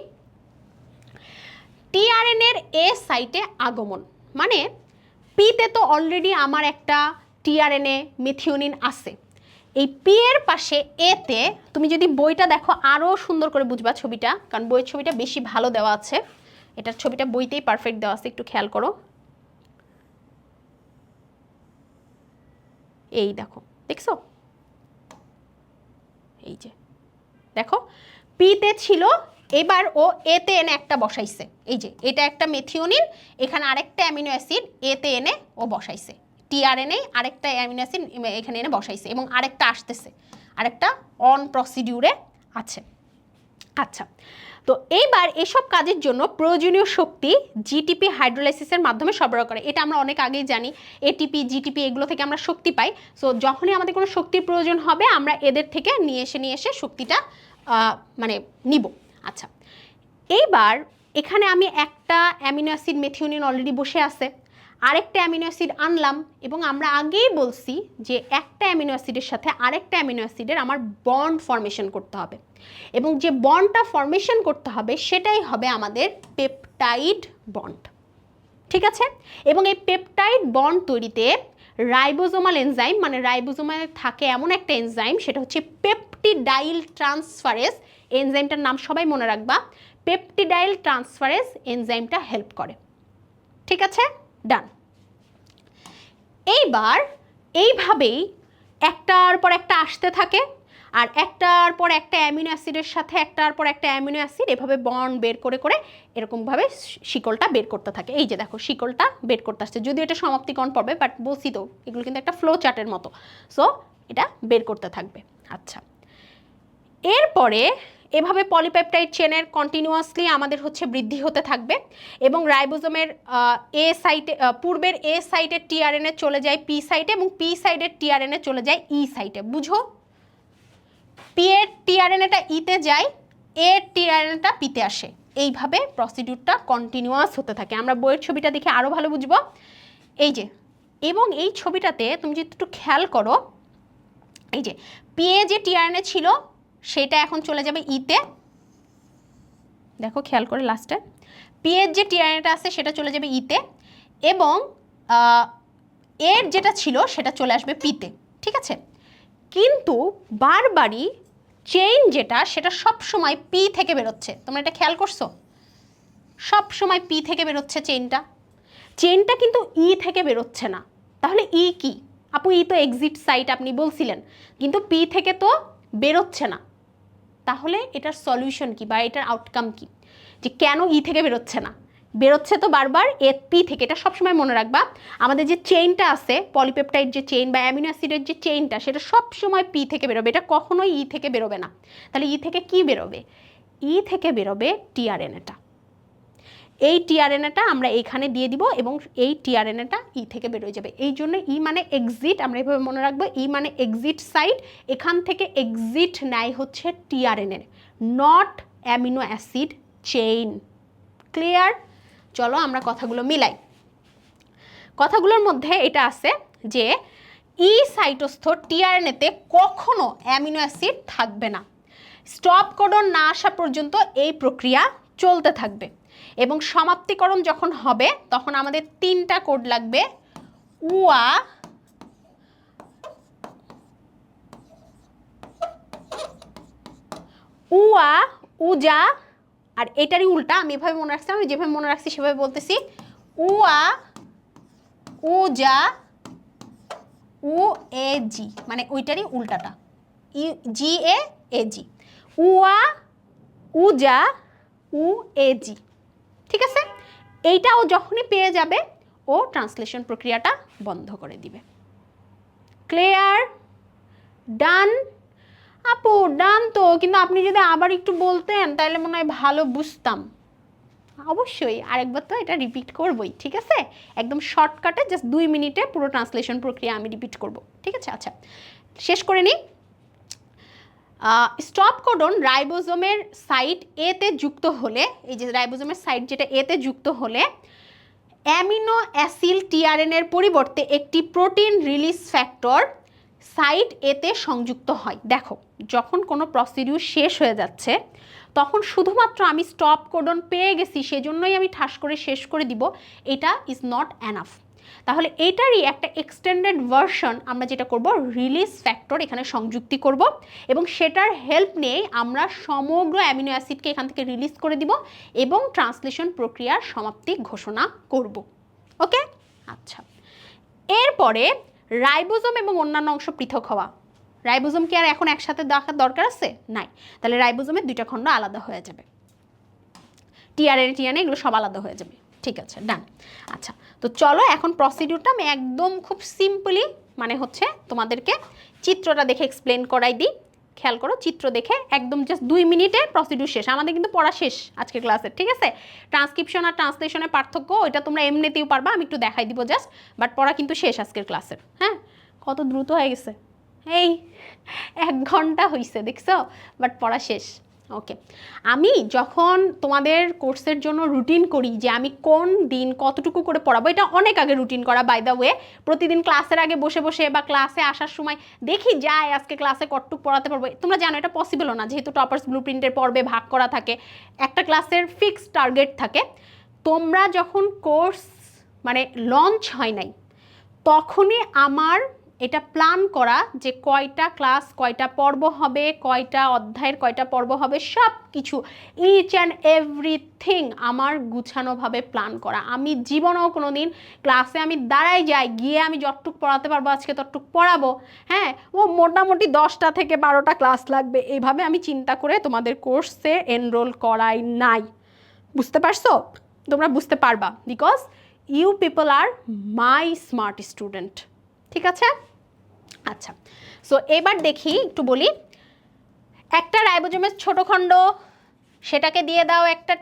টিআরএনএর এ সাইটে আগমন, মানে পিতে তো অলরেডি আমার একটা টিআরএনএ মেথিওনিন আছে, এই পি এর পাশে এতে তুমি যদি বইটা দেখো আরও সুন্দর করে বুঝবা ছবিটা, কারণ বইয়ের ছবিটা বেশি ভালো দেওয়া আছে, এটার ছবিটা বইতেই পারফেক্ট দেওয়া আছে, একটু খেয়াল করো। এই দেখো, দেখছো, এই যে দেখো পিতে ছিল, এবার ও এতে এনে একটা বসাইছে। এই যে এটা একটা মেথিওনিন, এখানে আরেকটা অ্যামিনো অ্যাসিড এতে এনে ও বসাইছে, টিআরএনএ আরেকটা অ্যামিনো অ্যাসিড এখানে এনে বসাইছে, এবং আরেকটা আসতেছে, আরেকটা অন প্রসিডিউরে আছে। আচ্ছা, তো এইবার এসব কাজের জন্য প্রয়োজনীয় শক্তি জিটিপি হাইড্রোলাইসিসের মাধ্যমে সরবরাহ করে। এটা আমরা অনেক আগেই জানি, এটিপি জিটিপি এগুলো থেকে আমরা শক্তি পাই। সো যখনই আমাদের কোনো শক্তির প্রয়োজন হবে আমরা এদের থেকে নিয়ে এসে শক্তিটা মানে নিব। আচ্ছা, এইবার এখানে আমি একটা অ্যামিনো অ্যাসিড মেথিওনিন অলরেডি বসে আছে, আরেকটা অ্যামিনো অ্যাসিড আনলাম, এবং আমরা আগেই বলছি যে একটা অ্যামিনো অ্যাসিডের সাথে আরেকটা অ্যামিনো অ্যাসিডের আমার বন্ড ফর্মেশন করতে হবে, এবং যে বন্ডটা ফর্মেশন করতে হবে সেটাই হবে আমাদের পেপটাইড বন্ড। ঠিক আছে, এবং এই পেপটাইড বন্ড তৈরিতে রাইবোজোমাল এনজাইম, মানে রাইবোজোমে থাকে এমন একটা এনজাইম, সেটা হচ্ছে পেপটিডাইল ট্রান্সফারেজ এনজাইমটার নাম সবাই মনে রাখবা, পেপটিডাইল ট্রান্সফারেজ এনজাইমটা হেল্প করে। ঠিক আছে, ডান। এইবার এইভাবেই একটার পর একটা আসতে থাকে, আর একটার পর একটা অ্যামিনো অ্যাসিডের সাথে একটার পর একটা অ্যামিনো অ্যাসিড এভাবে বন্ড বের করে করে এরকমভাবে শিকলটা বের করতে থাকে। এই যে দেখো শিকলটা বের করতে আসছে, যদিও এটা সমাপ্তিকরণ পর্বে, বাট বলছি তো এগুলো কিন্তু একটা ফ্লো চার্টের মতো, সো এটা বের করতে থাকবে। আচ্ছা, এরপরে এভাবে পলিপেপটাইড চেনের কন্টিনিউয়াসলি আমাদের হচ্ছে বৃদ্ধি হতে থাকবে, এবং রাইবোজোমের এ সাইটে পূর্বের এ সাইটের টিআরএনএ চলে যায় পি সাইটে, এবং পি সাইটের টিআরএনএ চলে যায় ই সাইটে। বুঝো, পি এর টিআরএনএটা ইতে যায়, এর টিআরএনএটা পিতে আসে, এইভাবে প্রসিডিউরটা কন্টিনিউয়াস হতে থাকে। আমরা বইয়ের ছবিটা দেখে আরও ভালো বুঝবো। এই যে, এবং এই ছবিটাতে তুমি যদি একটু খেয়াল করো, এই যে পি এ যে টিআরএনএ ছিল সেটা এখন চলে যাবে ইতে, দেখো খেয়াল করে লাস্টে পি এর যে টিআরএনএটা আছে সেটা চলে যাবে ইতে, এবং এর যেটা ছিল সেটা চলে আসবে পিতে। ঠিক আছে, কিন্তু বারবারই চেইন যেটা সেটা সব সময় পি থেকে বেরোচ্ছে। তোমরা এটা খেয়াল করছো? সব সময় পি থেকে বেরোচ্ছে চেইনটা কিন্তু ই থেকে বেরোচ্ছে না। তাহলে ই কি? আপু ই তো এক্সিট সাইট আপনি বলছিলেন, কিন্তু পি থেকে তো বেরোচ্ছে না। তাহলে এটার সলিউশন কি বা এটার আউটকাম কি, যে কেন ই থেকে বেরোচ্ছে না? বেরোচ্ছে তো বারবার পি থেকে, এটা সবসময় মনে রাখবা। আমাদের যে চেইনটা আছে পলিপেপটাইড যে চেইন বা অ্যামিনো অ্যাসিডের যে চেইনটা, সেটা সবসময় পি থেকে বেরোবে, এটা কখনোই ই থেকে বেরোবে না। তাহলে ই থেকে কি বেরোবে? ই থেকে বেরোবে টিআরএনএটা। এই টিআরএনএটা আমরা এইখানে দিয়ে দিব এবং এই টিআরএনএটা ই থেকে বেরোয় যাবে। এই জন্য ই মানে এক্সিট, আমরা এভাবে মনে রাখবো, ই মানে এক্সিট সাইট। এখান থেকে এক্সিট নেয় হচ্ছে tRNA, not amino acid chain. Clear? চলো আমরা কথাগুলো মিলাই। কথাগুলোর মধ্যে এটা আছে যে ই সাইটোস্থ টিআরএনএতে কখনো অ্যামিনো অ্যাসিড থাকবে না। স্টপ কোডন না আসা পর্যন্ত এই প্রক্রিয়া চলতে থাকবে এবং সমাপ্তিকরণ যখন হবে তখন আমাদের 3টা কোড লাগবে, উয়া, উয়া, উজা, আর এটারই উল্টা, আমি এভাবে মনে রাখছি, আমি যেভাবে মনে রাখছি সেভাবে বলতেছি, উয়া, উজা, উ এ জি, মানে ওইটারই উল্টাটা, জি এ জি, উয়া, উজা, উ এ জি। ঠিক আছে? এইটাও যখনই পেয়ে যাবে ও ট্রান্সলেশন প্রক্রিয়াটা বন্ধ করে দিবে। ক্লিয়ার? ডান? আপু ডান তো, কিন্তু আপনি যদি আবার একটু বলতেন তাহলে মনে হয় ভালো বুঝতাম। অবশ্যই আরেকবার তো এটা রিপিট করবই, ঠিক আছে? একদম শর্টকাটে জাস্ট 2 মিনিটে পুরো ট্রান্সলেশন প্রক্রিয়া আমি রিপিট করব, ঠিক আছে? আচ্ছা, শেষ করে নিই। স্টপ কোডন রাইবোজোমের সাইট এতে যুক্ত হলে, এই যে রাইবোজোমের সাইট যেটা এতে যুক্ত হলে অ্যামিনো অ্যাসিড টিআরএনএর পরিবর্তে একটি প্রোটিন রিলিজ ফ্যাক্টর সাইট এতে সংযুক্ত হয়। দেখো, যখন কোনো প্রসিডিউর শেষ হয়ে যাচ্ছে তখন শুধুমাত্র আমি স্টপ কোডন পেয়ে গেছি সেজন্যই আমি ঠাস করে শেষ করে দিব, এটা ইজ নট এনাফ। তাহলে এটারই একটা এক্সটেন্ডেড ভার্সন আমরা যেটা করব, রিলিজ ফ্যাক্টর এখানে সংযুক্তি করব এবং সেটার হেল্প নিয়েই আমরা সমগ্র অ্যামিনো অ্যাসিডকে এখান থেকে রিলিজ করে দিব এবং ট্রান্সলেশন প্রক্রিয়ার সমাপ্তি ঘোষণা করব। ওকে? আচ্ছা, এরপরে রাইবোজোম এবং অন্যান্য অংশ পৃথক হওয়া। রাইবোজোম কি আর এখন একসাথে দেখার দরকার আছে? নাই। তাহলে রাইবোজোমের 2টা খণ্ড আলাদা হয়ে যাবে, টিআরএনএ এগুলো সব আলাদা হয়ে যাবে। ঠিক আছে, ডান। আচ্ছা, তো চলো এখন প্রসিডিউরটা আমি একদম খুব সিম্পলি মানে হচ্ছে তোমাদেরকে চিত্রটা দেখে এক্সপ্লেন করাই দিই। খেয়াল করো, চিত্র দেখে একদম জাস্ট 2 মিনিটে প্রসিডিউর শেষ। আমাদের কিন্তু পড়া শেষ আজকের ক্লাসের, ঠিক আছে? ট্রান্সক্রিপশন আর ট্রান্সলেশনের পার্থক্য ওইটা তোমরা এমনিতেও পারবা, আমি একটু দেখাই দিব জাস্ট, বাট পড়া কিন্তু শেষ আজকের ক্লাসের। হ্যাঁ, কত দ্রুত হয়ে গেছে, এই 1 ঘন্টা হয়েছে দেখছো, বাট পড়া শেষ। ওকে, আমি যখন তোমাদের কোর্সের জন্য রুটিন করি যে আমি কোন দিন কতটুকু করে পড়াবো, এটা অনেক আগে রুটিন করা বাই দ্য ওয়ে। প্রতিদিন ক্লাসের আগে বসে বসে বা ক্লাসে আসার সময় দেখি যায় আজকে ক্লাসে কতটুকু পড়াতে পারবো। তোমরা জানো এটা পসিবলও না, যেহেতু টপার্স ব্লুপ্রিন্টের পর্বে ভাগ করা থাকে, একটা ক্লাসের ফিক্সড টার্গেট থাকে। তোমরা যখন কোর্স মানে লঞ্চ হয় নাই তখনই আমার এটা প্ল্যান করা যে কয়টা ক্লাস, কয়টা পর্ব হবে, কয়টা অধ্যায়ের কয়টা পর্ব হবে, সব কিছু ইচ অ্যান্ড এভরিথিং আমার গুছানোভাবে প্ল্যান করা। আমি জীবনেও কোনো দিন ক্লাসে আমি দাঁড়াই যাই, গিয়ে আমি যতটুকু পড়াতে পারবো আজকে ততটুকু পড়াবো, হ্যাঁ, ও মোটামুটি 10টা থেকে 12টা ক্লাস লাগবে, এইভাবে আমি চিন্তা করে তোমাদের কোর্সে এনরোল করাই নাই। বুঝতে পারছো? তোমরা বুঝতে পারবা, because you people are my smart student. ঠিক আছে? আচ্ছা, সো এবার দেখি, একটু বলি। একটা রাইবোজোমের ছোট খণ্ড, সেটাকে দিয়ে দাও একটা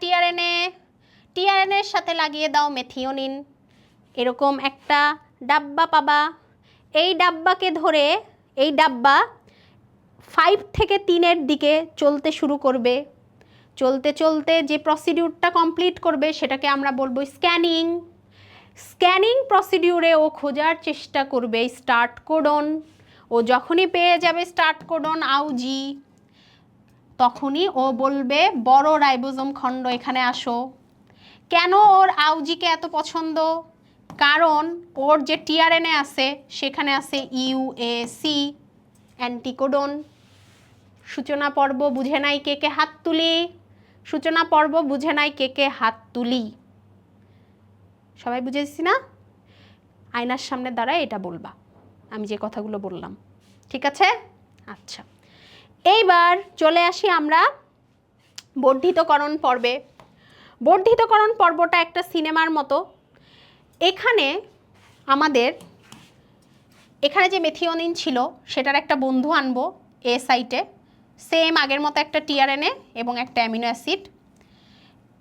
টিআরএনএর সাথে লাগিয়ে দাও মেথিওনিন, এরকম একটা ডাব্বা পাবা। এই ডাব্বাকে ধরে এই ডাব্বা 5 থেকে 3-এর দিকে চলতে শুরু করবে। চলতে চলতে যে প্রসিডিউরটা কমপ্লিট করবে সেটাকে আমরা বলবো স্ক্যানিং। স্ক্যানিং প্রসিডিউরে ও খোঁজার চেষ্টা করবে স্টার্ট কোডন। ও যখনই পেয়ে যাবে স্টার্ট কোডন আউজি, তখনই ও বলবে বড় রাইবোজোম খণ্ড এখানে আসো। কেন ওর আউজিকে এত পছন্দ? কারণ ওর যে টিআরএনএ আছে সেখানে আছে ইউএসি অ্যান্টিকোডন। সূচনা পর্ব বুঝে নাই কে কে হাত তুলি, সূচনা পর্ব বুঝে নাই কে কে হাত তুলি। সবাই বুঝেছি না? আয়নার সামনে দাঁড়ায় এটা বলবা আমি যে কথাগুলো বললাম, ঠিক আছে? আচ্ছা, এইবার চলে আসি আমরা বর্ধিতকরণ পর্বে। বর্ধিতকরণ পর্বটা একটা সিনেমার মতো। এখানে আমাদের এখানে যে মেথিওনিন ছিল সেটার একটা বন্ধু আনবো এ সাইটে, সেম আগের মতো একটা টিআরএনএ এবং একটা অ্যামিনো অ্যাসিড।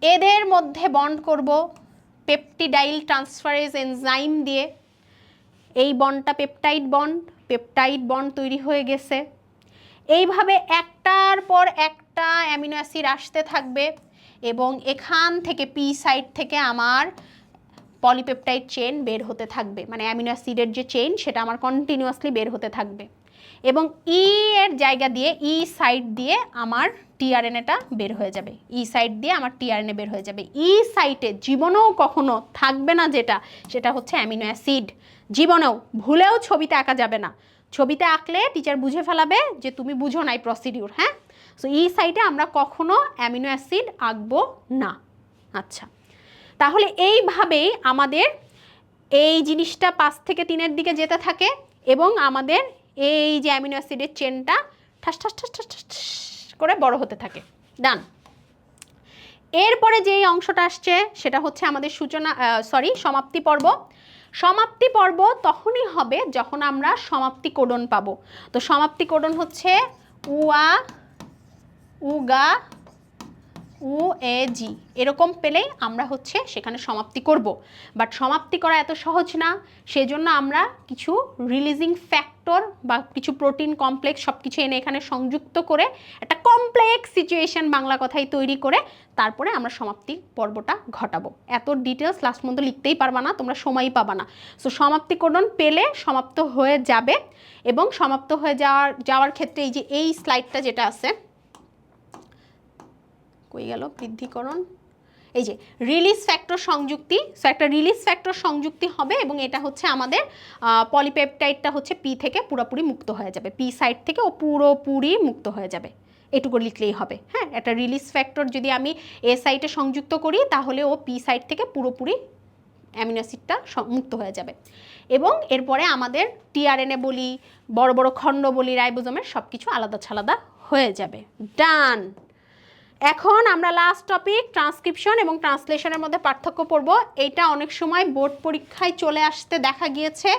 এদের মধ্যে বন্ড করব পেপটিডাইল ট্রান্সফারেজ এনজাইম দিয়ে। এই বন্ডটা পেপটাইড বন্ড তৈরি হয়ে গেছে। এইভাবে একটার পর একটা অ্যামিনো অ্যাসিড আসতে থাকবে এবং এখান থেকে পি সাইড থেকে আমার পলিপেপটাইড চেইন বের হতে থাকবে, মানে অ্যামিনো অ্যাসিডের যে চেইন সেটা আমার কন্টিনিউয়াসলি বের হতে থাকবে এবং ই এর জায়গা দিয়ে ই সাইড দিয়ে আমার টিআরএনএটা বের হয়ে যাবে, ই সাইড দিয়ে আমার টিআরএনএ বের হয়ে যাবে। ই সাইটে জীবনেও কখনো থাকবে না, সেটা হচ্ছে অ্যামিনো অ্যাসিড। জীবনেও ভুলেও ছবিতে আঁকা যাবে না। ছবিতে আঁকলে টিচার বুঝে ফেলাবে যে তুমি বুঝো নাই প্রসিডিউর। হ্যাঁ, সো ই সাইডে আমরা কখনো অ্যামিনো অ্যাসিড আঁকবো না। আচ্ছা, তাহলে এইভাবেই আমাদের এই জিনিসটা 5 থেকে 3-এর দিকে যেতে থাকে এবং আমাদের এই যে অ্যামিনো অ্যাসিডের চেনটা ঠাস ঠাস ঠাস ঠাস ঠাস করে বড় হতে থাকে। ডান। এরপরে যেই অংশটা আসছে সেটা হচ্ছে আমাদের সমাপ্তি পর্ব। সমাপ্তি পর্ব তখনই হবে যখন আমরা সমাপ্তি কোডন পাবো। তো সমাপ্তি কোডন হচ্ছে উয়া, উগা, UAG এরকম পেলেই আমরা হচ্ছে সেখানে সমাপ্তি করব। বাট সমাপ্তি করা এত সহজ না, সেজন্য আমরা কিছু রিলিজিং ফ্যাক্টর বা কিছু প্রোটিন কমপ্লেক্স সব কিছু এনে এখানে সংযুক্ত করে একটা কমপ্লেক্স সিচুয়েশন বাংলা কথায় তৈরি করে তারপরে আমরা সমাপ্তি পর্বটা ঘটাবো। এত ডিটেলস লাস্ট পর্যন্ত লিখতেই পারবা না, তোমরা সময়ই পাবা না। সো সমাপ্তি কোডন পেলে সমাপ্ত হয়ে যাবে এবং সমাপ্ত হয়ে যাওয়ার ক্ষেত্রে এই যে এই স্লাইডটা যেটা আছে, কই গেল বৃদ্ধিকরণ, এই যে রিলিজ ফ্যাক্টর সংযুক্তি। সো একটা রিলিজ ফ্যাক্টর সংযুক্তি হবে এবং এটা হচ্ছে আমাদের পলিপেপটাইডটা হচ্ছে পি থেকে পুরোপুরি মুক্ত হয়ে যাবে, পি সাইড থেকে ও পুরোপুরি মুক্ত হয়ে যাবে। এটুকু লিখলেই হবে। হ্যাঁ, একটা রিলিজ ফ্যাক্টর যদি আমি এ সাইটে সংযুক্ত করি তাহলে ও পি সাইড থেকে পুরোপুরি অ্যামিনো অ্যাসিডটা মুক্ত হয়ে যাবে এবং এরপরে আমাদের টিআরএনএ বলি, বড় বড় খণ্ড বলি, রাইবোজোমের সব কিছু আলাদা ছালাদা হয়ে যাবে। ডান। এখন আমরা লাস্ট টপিক ট্রান্সক্রিপশন এবং ট্রান্সলেশনের মধ্যে পার্থক্য পড়ব। এইটা অনেক সময় বোর্ড পরীক্ষায় চলে আসতে দেখা গিয়েছে।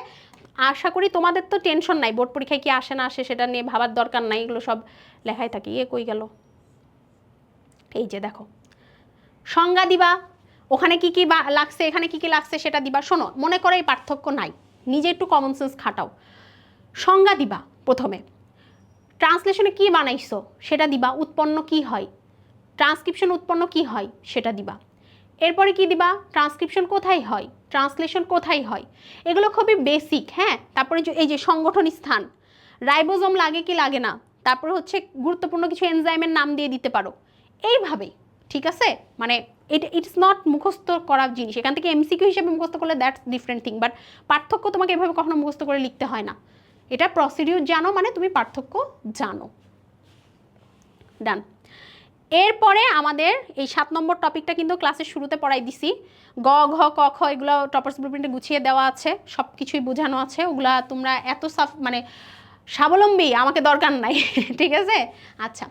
আশা করি তোমাদের তো টেনশন নাই, বোর্ড পরীক্ষায় কি আসে না আসে সেটা নিয়ে ভাবার দরকার নাই, এগুলো সব লেখাই থাকে। কই গেল, এই যে দেখো সংজ্ঞা দিবা, ওখানে কি কি লাগছে এখানে কি কি লাগছে সেটা দিবা। শোনো, মনে করে এই পার্থক্য নাই, নিজে একটু কমন সেন্স খাটাও। সংজ্ঞা দিবা প্রথমে, ট্রান্সলেশনে কি বানাইছো সেটা দিবা, উৎপন্ন কি হয়, ট্রান্সক্রিপশন উৎপন্ন কি হয় সেটা দিবা। এরপরে কি দিবা, ট্রান্সক্রিপশন কোথায় হয়, ট্রান্সলেশন কোথায় হয়, এগুলো খুবই বেসিক। হ্যাঁ, তারপরে এই যে সংগঠন স্থান, রাইবোজোম লাগে কি লাগে না, তারপরে হচ্ছে গুরুত্বপূর্ণ কিছু এনজাইমের নাম দিয়ে দিতে পারো, এইভাবেই। ঠিক আছে, মানে ইটস নট মুখস্থ করার জিনিস। এখান থেকে এমসিকিউ হিসেবে মুখস্থ করলে দ্যাটস ডিফারেন্ট থিং, বাট পার্থক্য তোমাকে এভাবে কখনো মুখস্থ করে লিখতে হয় না। এটা প্রসিডিউর জানো মানে তুমি পার্থক্য জানো। ডান। এরপরে আমাদের এই 7 নম্বর টপিকটা কিন্তু ক্লাসের শুরুতে পড়াই দিছি। গ, ঘ, ক, খ এগুলো টপার্স ব্লুপ্রিন্টে গুছিয়ে দেওয়া আছে, সব কিছুই বোঝানো আছে। ওগুলা তোমরা এত মানে স্বাবলম্বী আমাকে দরকার নাই। ঠিক আছে। আচ্ছা,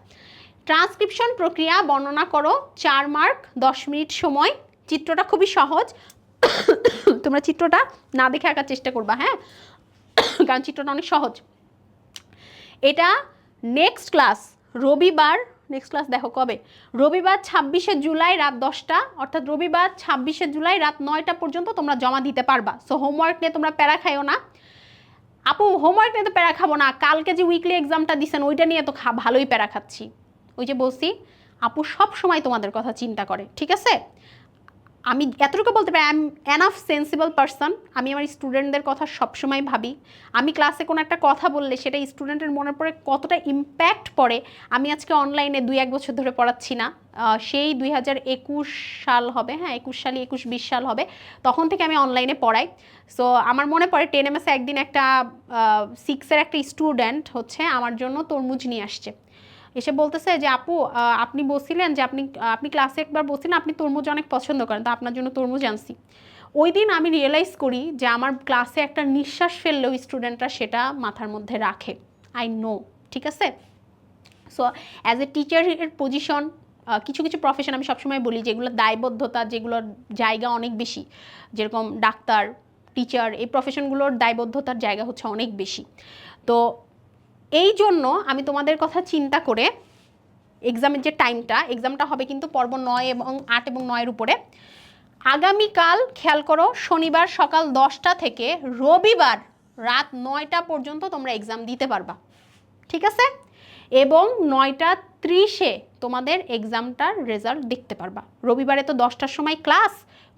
ট্রান্সক্রিপশন প্রক্রিয়া বর্ণনা করো, 4 মার্ক, 10 মিনিট সময়। চিত্রটা খুবই সহজ, তোমরা চিত্রটা না দেখে আঁকার চেষ্টা করবা। হ্যাঁ, কারণ চিত্রটা অনেক সহজ। এটা নেক্সট ক্লাস রবিবার, নেক্সট ক্লাস দেখো কবে, রবিবার 26শে জুলাই রাত 10টা, অর্থাৎ রবিবার 26শে জুলাই রাত 9টা পর্যন্ত তোমরা জমা দিতে পারবা। সো হোমওয়ার্ক নিয়ে তোমরা প্যারা খাইও না। আপু হোমওয়ার্ক নিয়ে তো প্যারা খাবো না, কালকে যে উইকলি এক্সামটা দিছেন ওইটা নিয়ে তো ভালোই প্যারা খাচ্ছি। ওই যে বলছি, আপু সব সময় তোমাদের কথা চিন্তা করে। ঠিক আছে, আমি এতটুকু বলতে পারি, I am enough sensible person. আমি আমার স্টুডেন্টদের কথা সবসময় ভাবি। আমি ক্লাসে কোনো একটা কথা বললে সেটা স্টুডেন্টের মনের পরে কতটা ইম্প্যাক্ট পড়ে। আমি আজকে অনলাইনে 2-1 বছর ধরে পড়াচ্ছি না, সেই 2021 সাল হবে। হ্যাঁ, 21 সাল হবে, তখন থেকে আমি অনলাইনে পড়াই। সো আমার মনে পড়ে 10 MS একদিন একটা 6-এর একটা স্টুডেন্ট হচ্ছে আমার জন্য তরমুজ নিয়ে আসছে। এসে বলতেছে যে আপু আপনি বলছিলেন যে আপনি ক্লাসে একবার বলছিলেন আপনি তরমুজ অনেক পছন্দ করেন, তো আপনার জন্য তরমুজ আনছি। ওই দিন আমি রিয়েলাইজ করি যে আমার ক্লাসে একটা নিঃশ্বাস ফেললেও স্টুডেন্টরা সেটা মাথার মধ্যে রাখে। I know. ঠিক আছে। সো অ্যাজ এ টিচারের পজিশন কিছু কিছু প্রফেশন আমি সবসময় বলি যেগুলো দায়বদ্ধতা, যেগুলোর জায়গা অনেক বেশি, যেরকম ডাক্তার, টিচার, এই প্রফেশনগুলোর দায়বদ্ধতার জায়গা হচ্ছে অনেক বেশি। তো এই জন্য আমি তোমাদের কথা চিন্তা করে এক্সামের যে এক্সামটা হবে কিন্তু পর্ব 9 এবং 8 এবং 9-এর উপরে। আগামীকাল খেয়াল করো, শনিবার সকাল 10টা থেকে রবিবার রাত 9টা পর্যন্ত তোমরা এক্সাম দিতে পারবা, ঠিক আছে? এবং 9:30-এ তোমাদের এক্সামটার রেজাল্ট দেখতে পারবা। রবিবারে তো 10টার সময় ক্লাস,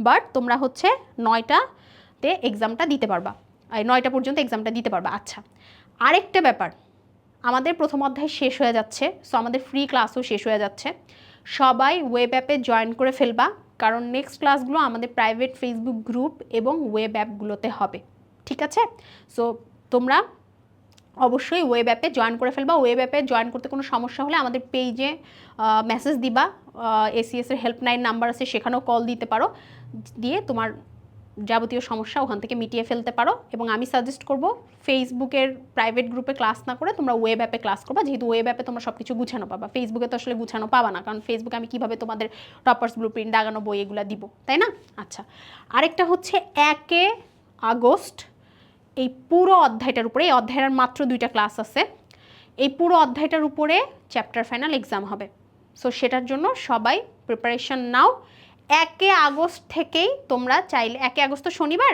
বাট তোমরা হচ্ছে 9টাতে এক্সামটা দিতে পারবা, 9টা পর্যন্ত এক্সামটা দিতে পারবা। আচ্ছা, আরেকটা ব্যাপার, আমাদের প্রথম অধ্যায় শেষ হয়ে যাচ্ছে, সো আমাদের ফ্রি ক্লাসও শেষ হয়ে যাচ্ছে। সবাই ওয়েব অ্যাপে জয়েন করে ফেলবা, কারণ নেক্সট ক্লাসগুলো আমাদের প্রাইভেট ফেসবুক গ্রুপ এবং ওয়েব অ্যাপগুলোতে হবে, ঠিক আছে? সো তোমরা অবশ্যই ওয়েব অ্যাপে জয়েন করে ফেলবা। ওয়েব অ্যাপে জয়েন করতে কোনো সমস্যা হলে আমাদের পেজে মেসেজ দিবা, এসিএসের হেল্পলাইন নাম্বার আছে, সেখানেও কল দিতে পারো, দিয়ে তোমার যাবতীয় সমস্যা ওখান থেকে মিটিয়ে ফেলতে পারো। এবং আমি সাজেস্ট করব ফেসবুকের প্রাইভেট গ্রুপে ক্লাস না করে তোমরা ওয়েব অ্যাপে ক্লাস করবা, যেহেতু ওয়েব অ্যাপে তোমরা সব কিছু গুছানো পাবা। ফেসবুকে তো আসলে গুছানো পাবা না, কারণ ফেসবুকে আমি কীভাবে তোমাদের টপার্স ব্লুপ্রিন্ট, দাগানো বই এগুলো দিব, তাই না? আচ্ছা, আরেকটা হচ্ছে 1 আগস্ট এই পুরো অধ্যায়টার উপরে, এই অধ্যায়ের মাত্র 2টা ক্লাস আছে, এই পুরো অধ্যায়টার উপরে চ্যাপ্টার ফাইনাল এক্সাম হবে। সো সেটার জন্য সবাই প্রিপারেশন নাও। 1 আগস্ট থেকেই তোমরা চাইলে, 1 আগস্ট তো শনিবার,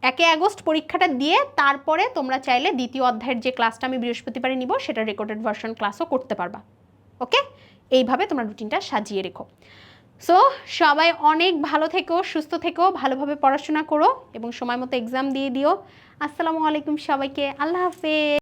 1 আগস্ট পরীক্ষাটা দিয়ে তারপরে তোমরা চাইলে দ্বিতীয় অধ্যায়ের যে ক্লাসটা আমি বৃহস্পতিবারে নিব সেটা রেকর্ডেড ভার্সন ক্লাসও করতে পারবা। ওকে, এইভাবে তোমরা রুটিনটা সাজিয়ে রেখো। সো সবাই অনেক ভালো থেকো, সুস্থ থেকো, ভালোভাবে পড়াশোনা করো এবং সময় মতো এক্সাম দিয়ে দিও। আসসালামু আলাইকুম সবাইকে, আল্লাহ হাফেজ।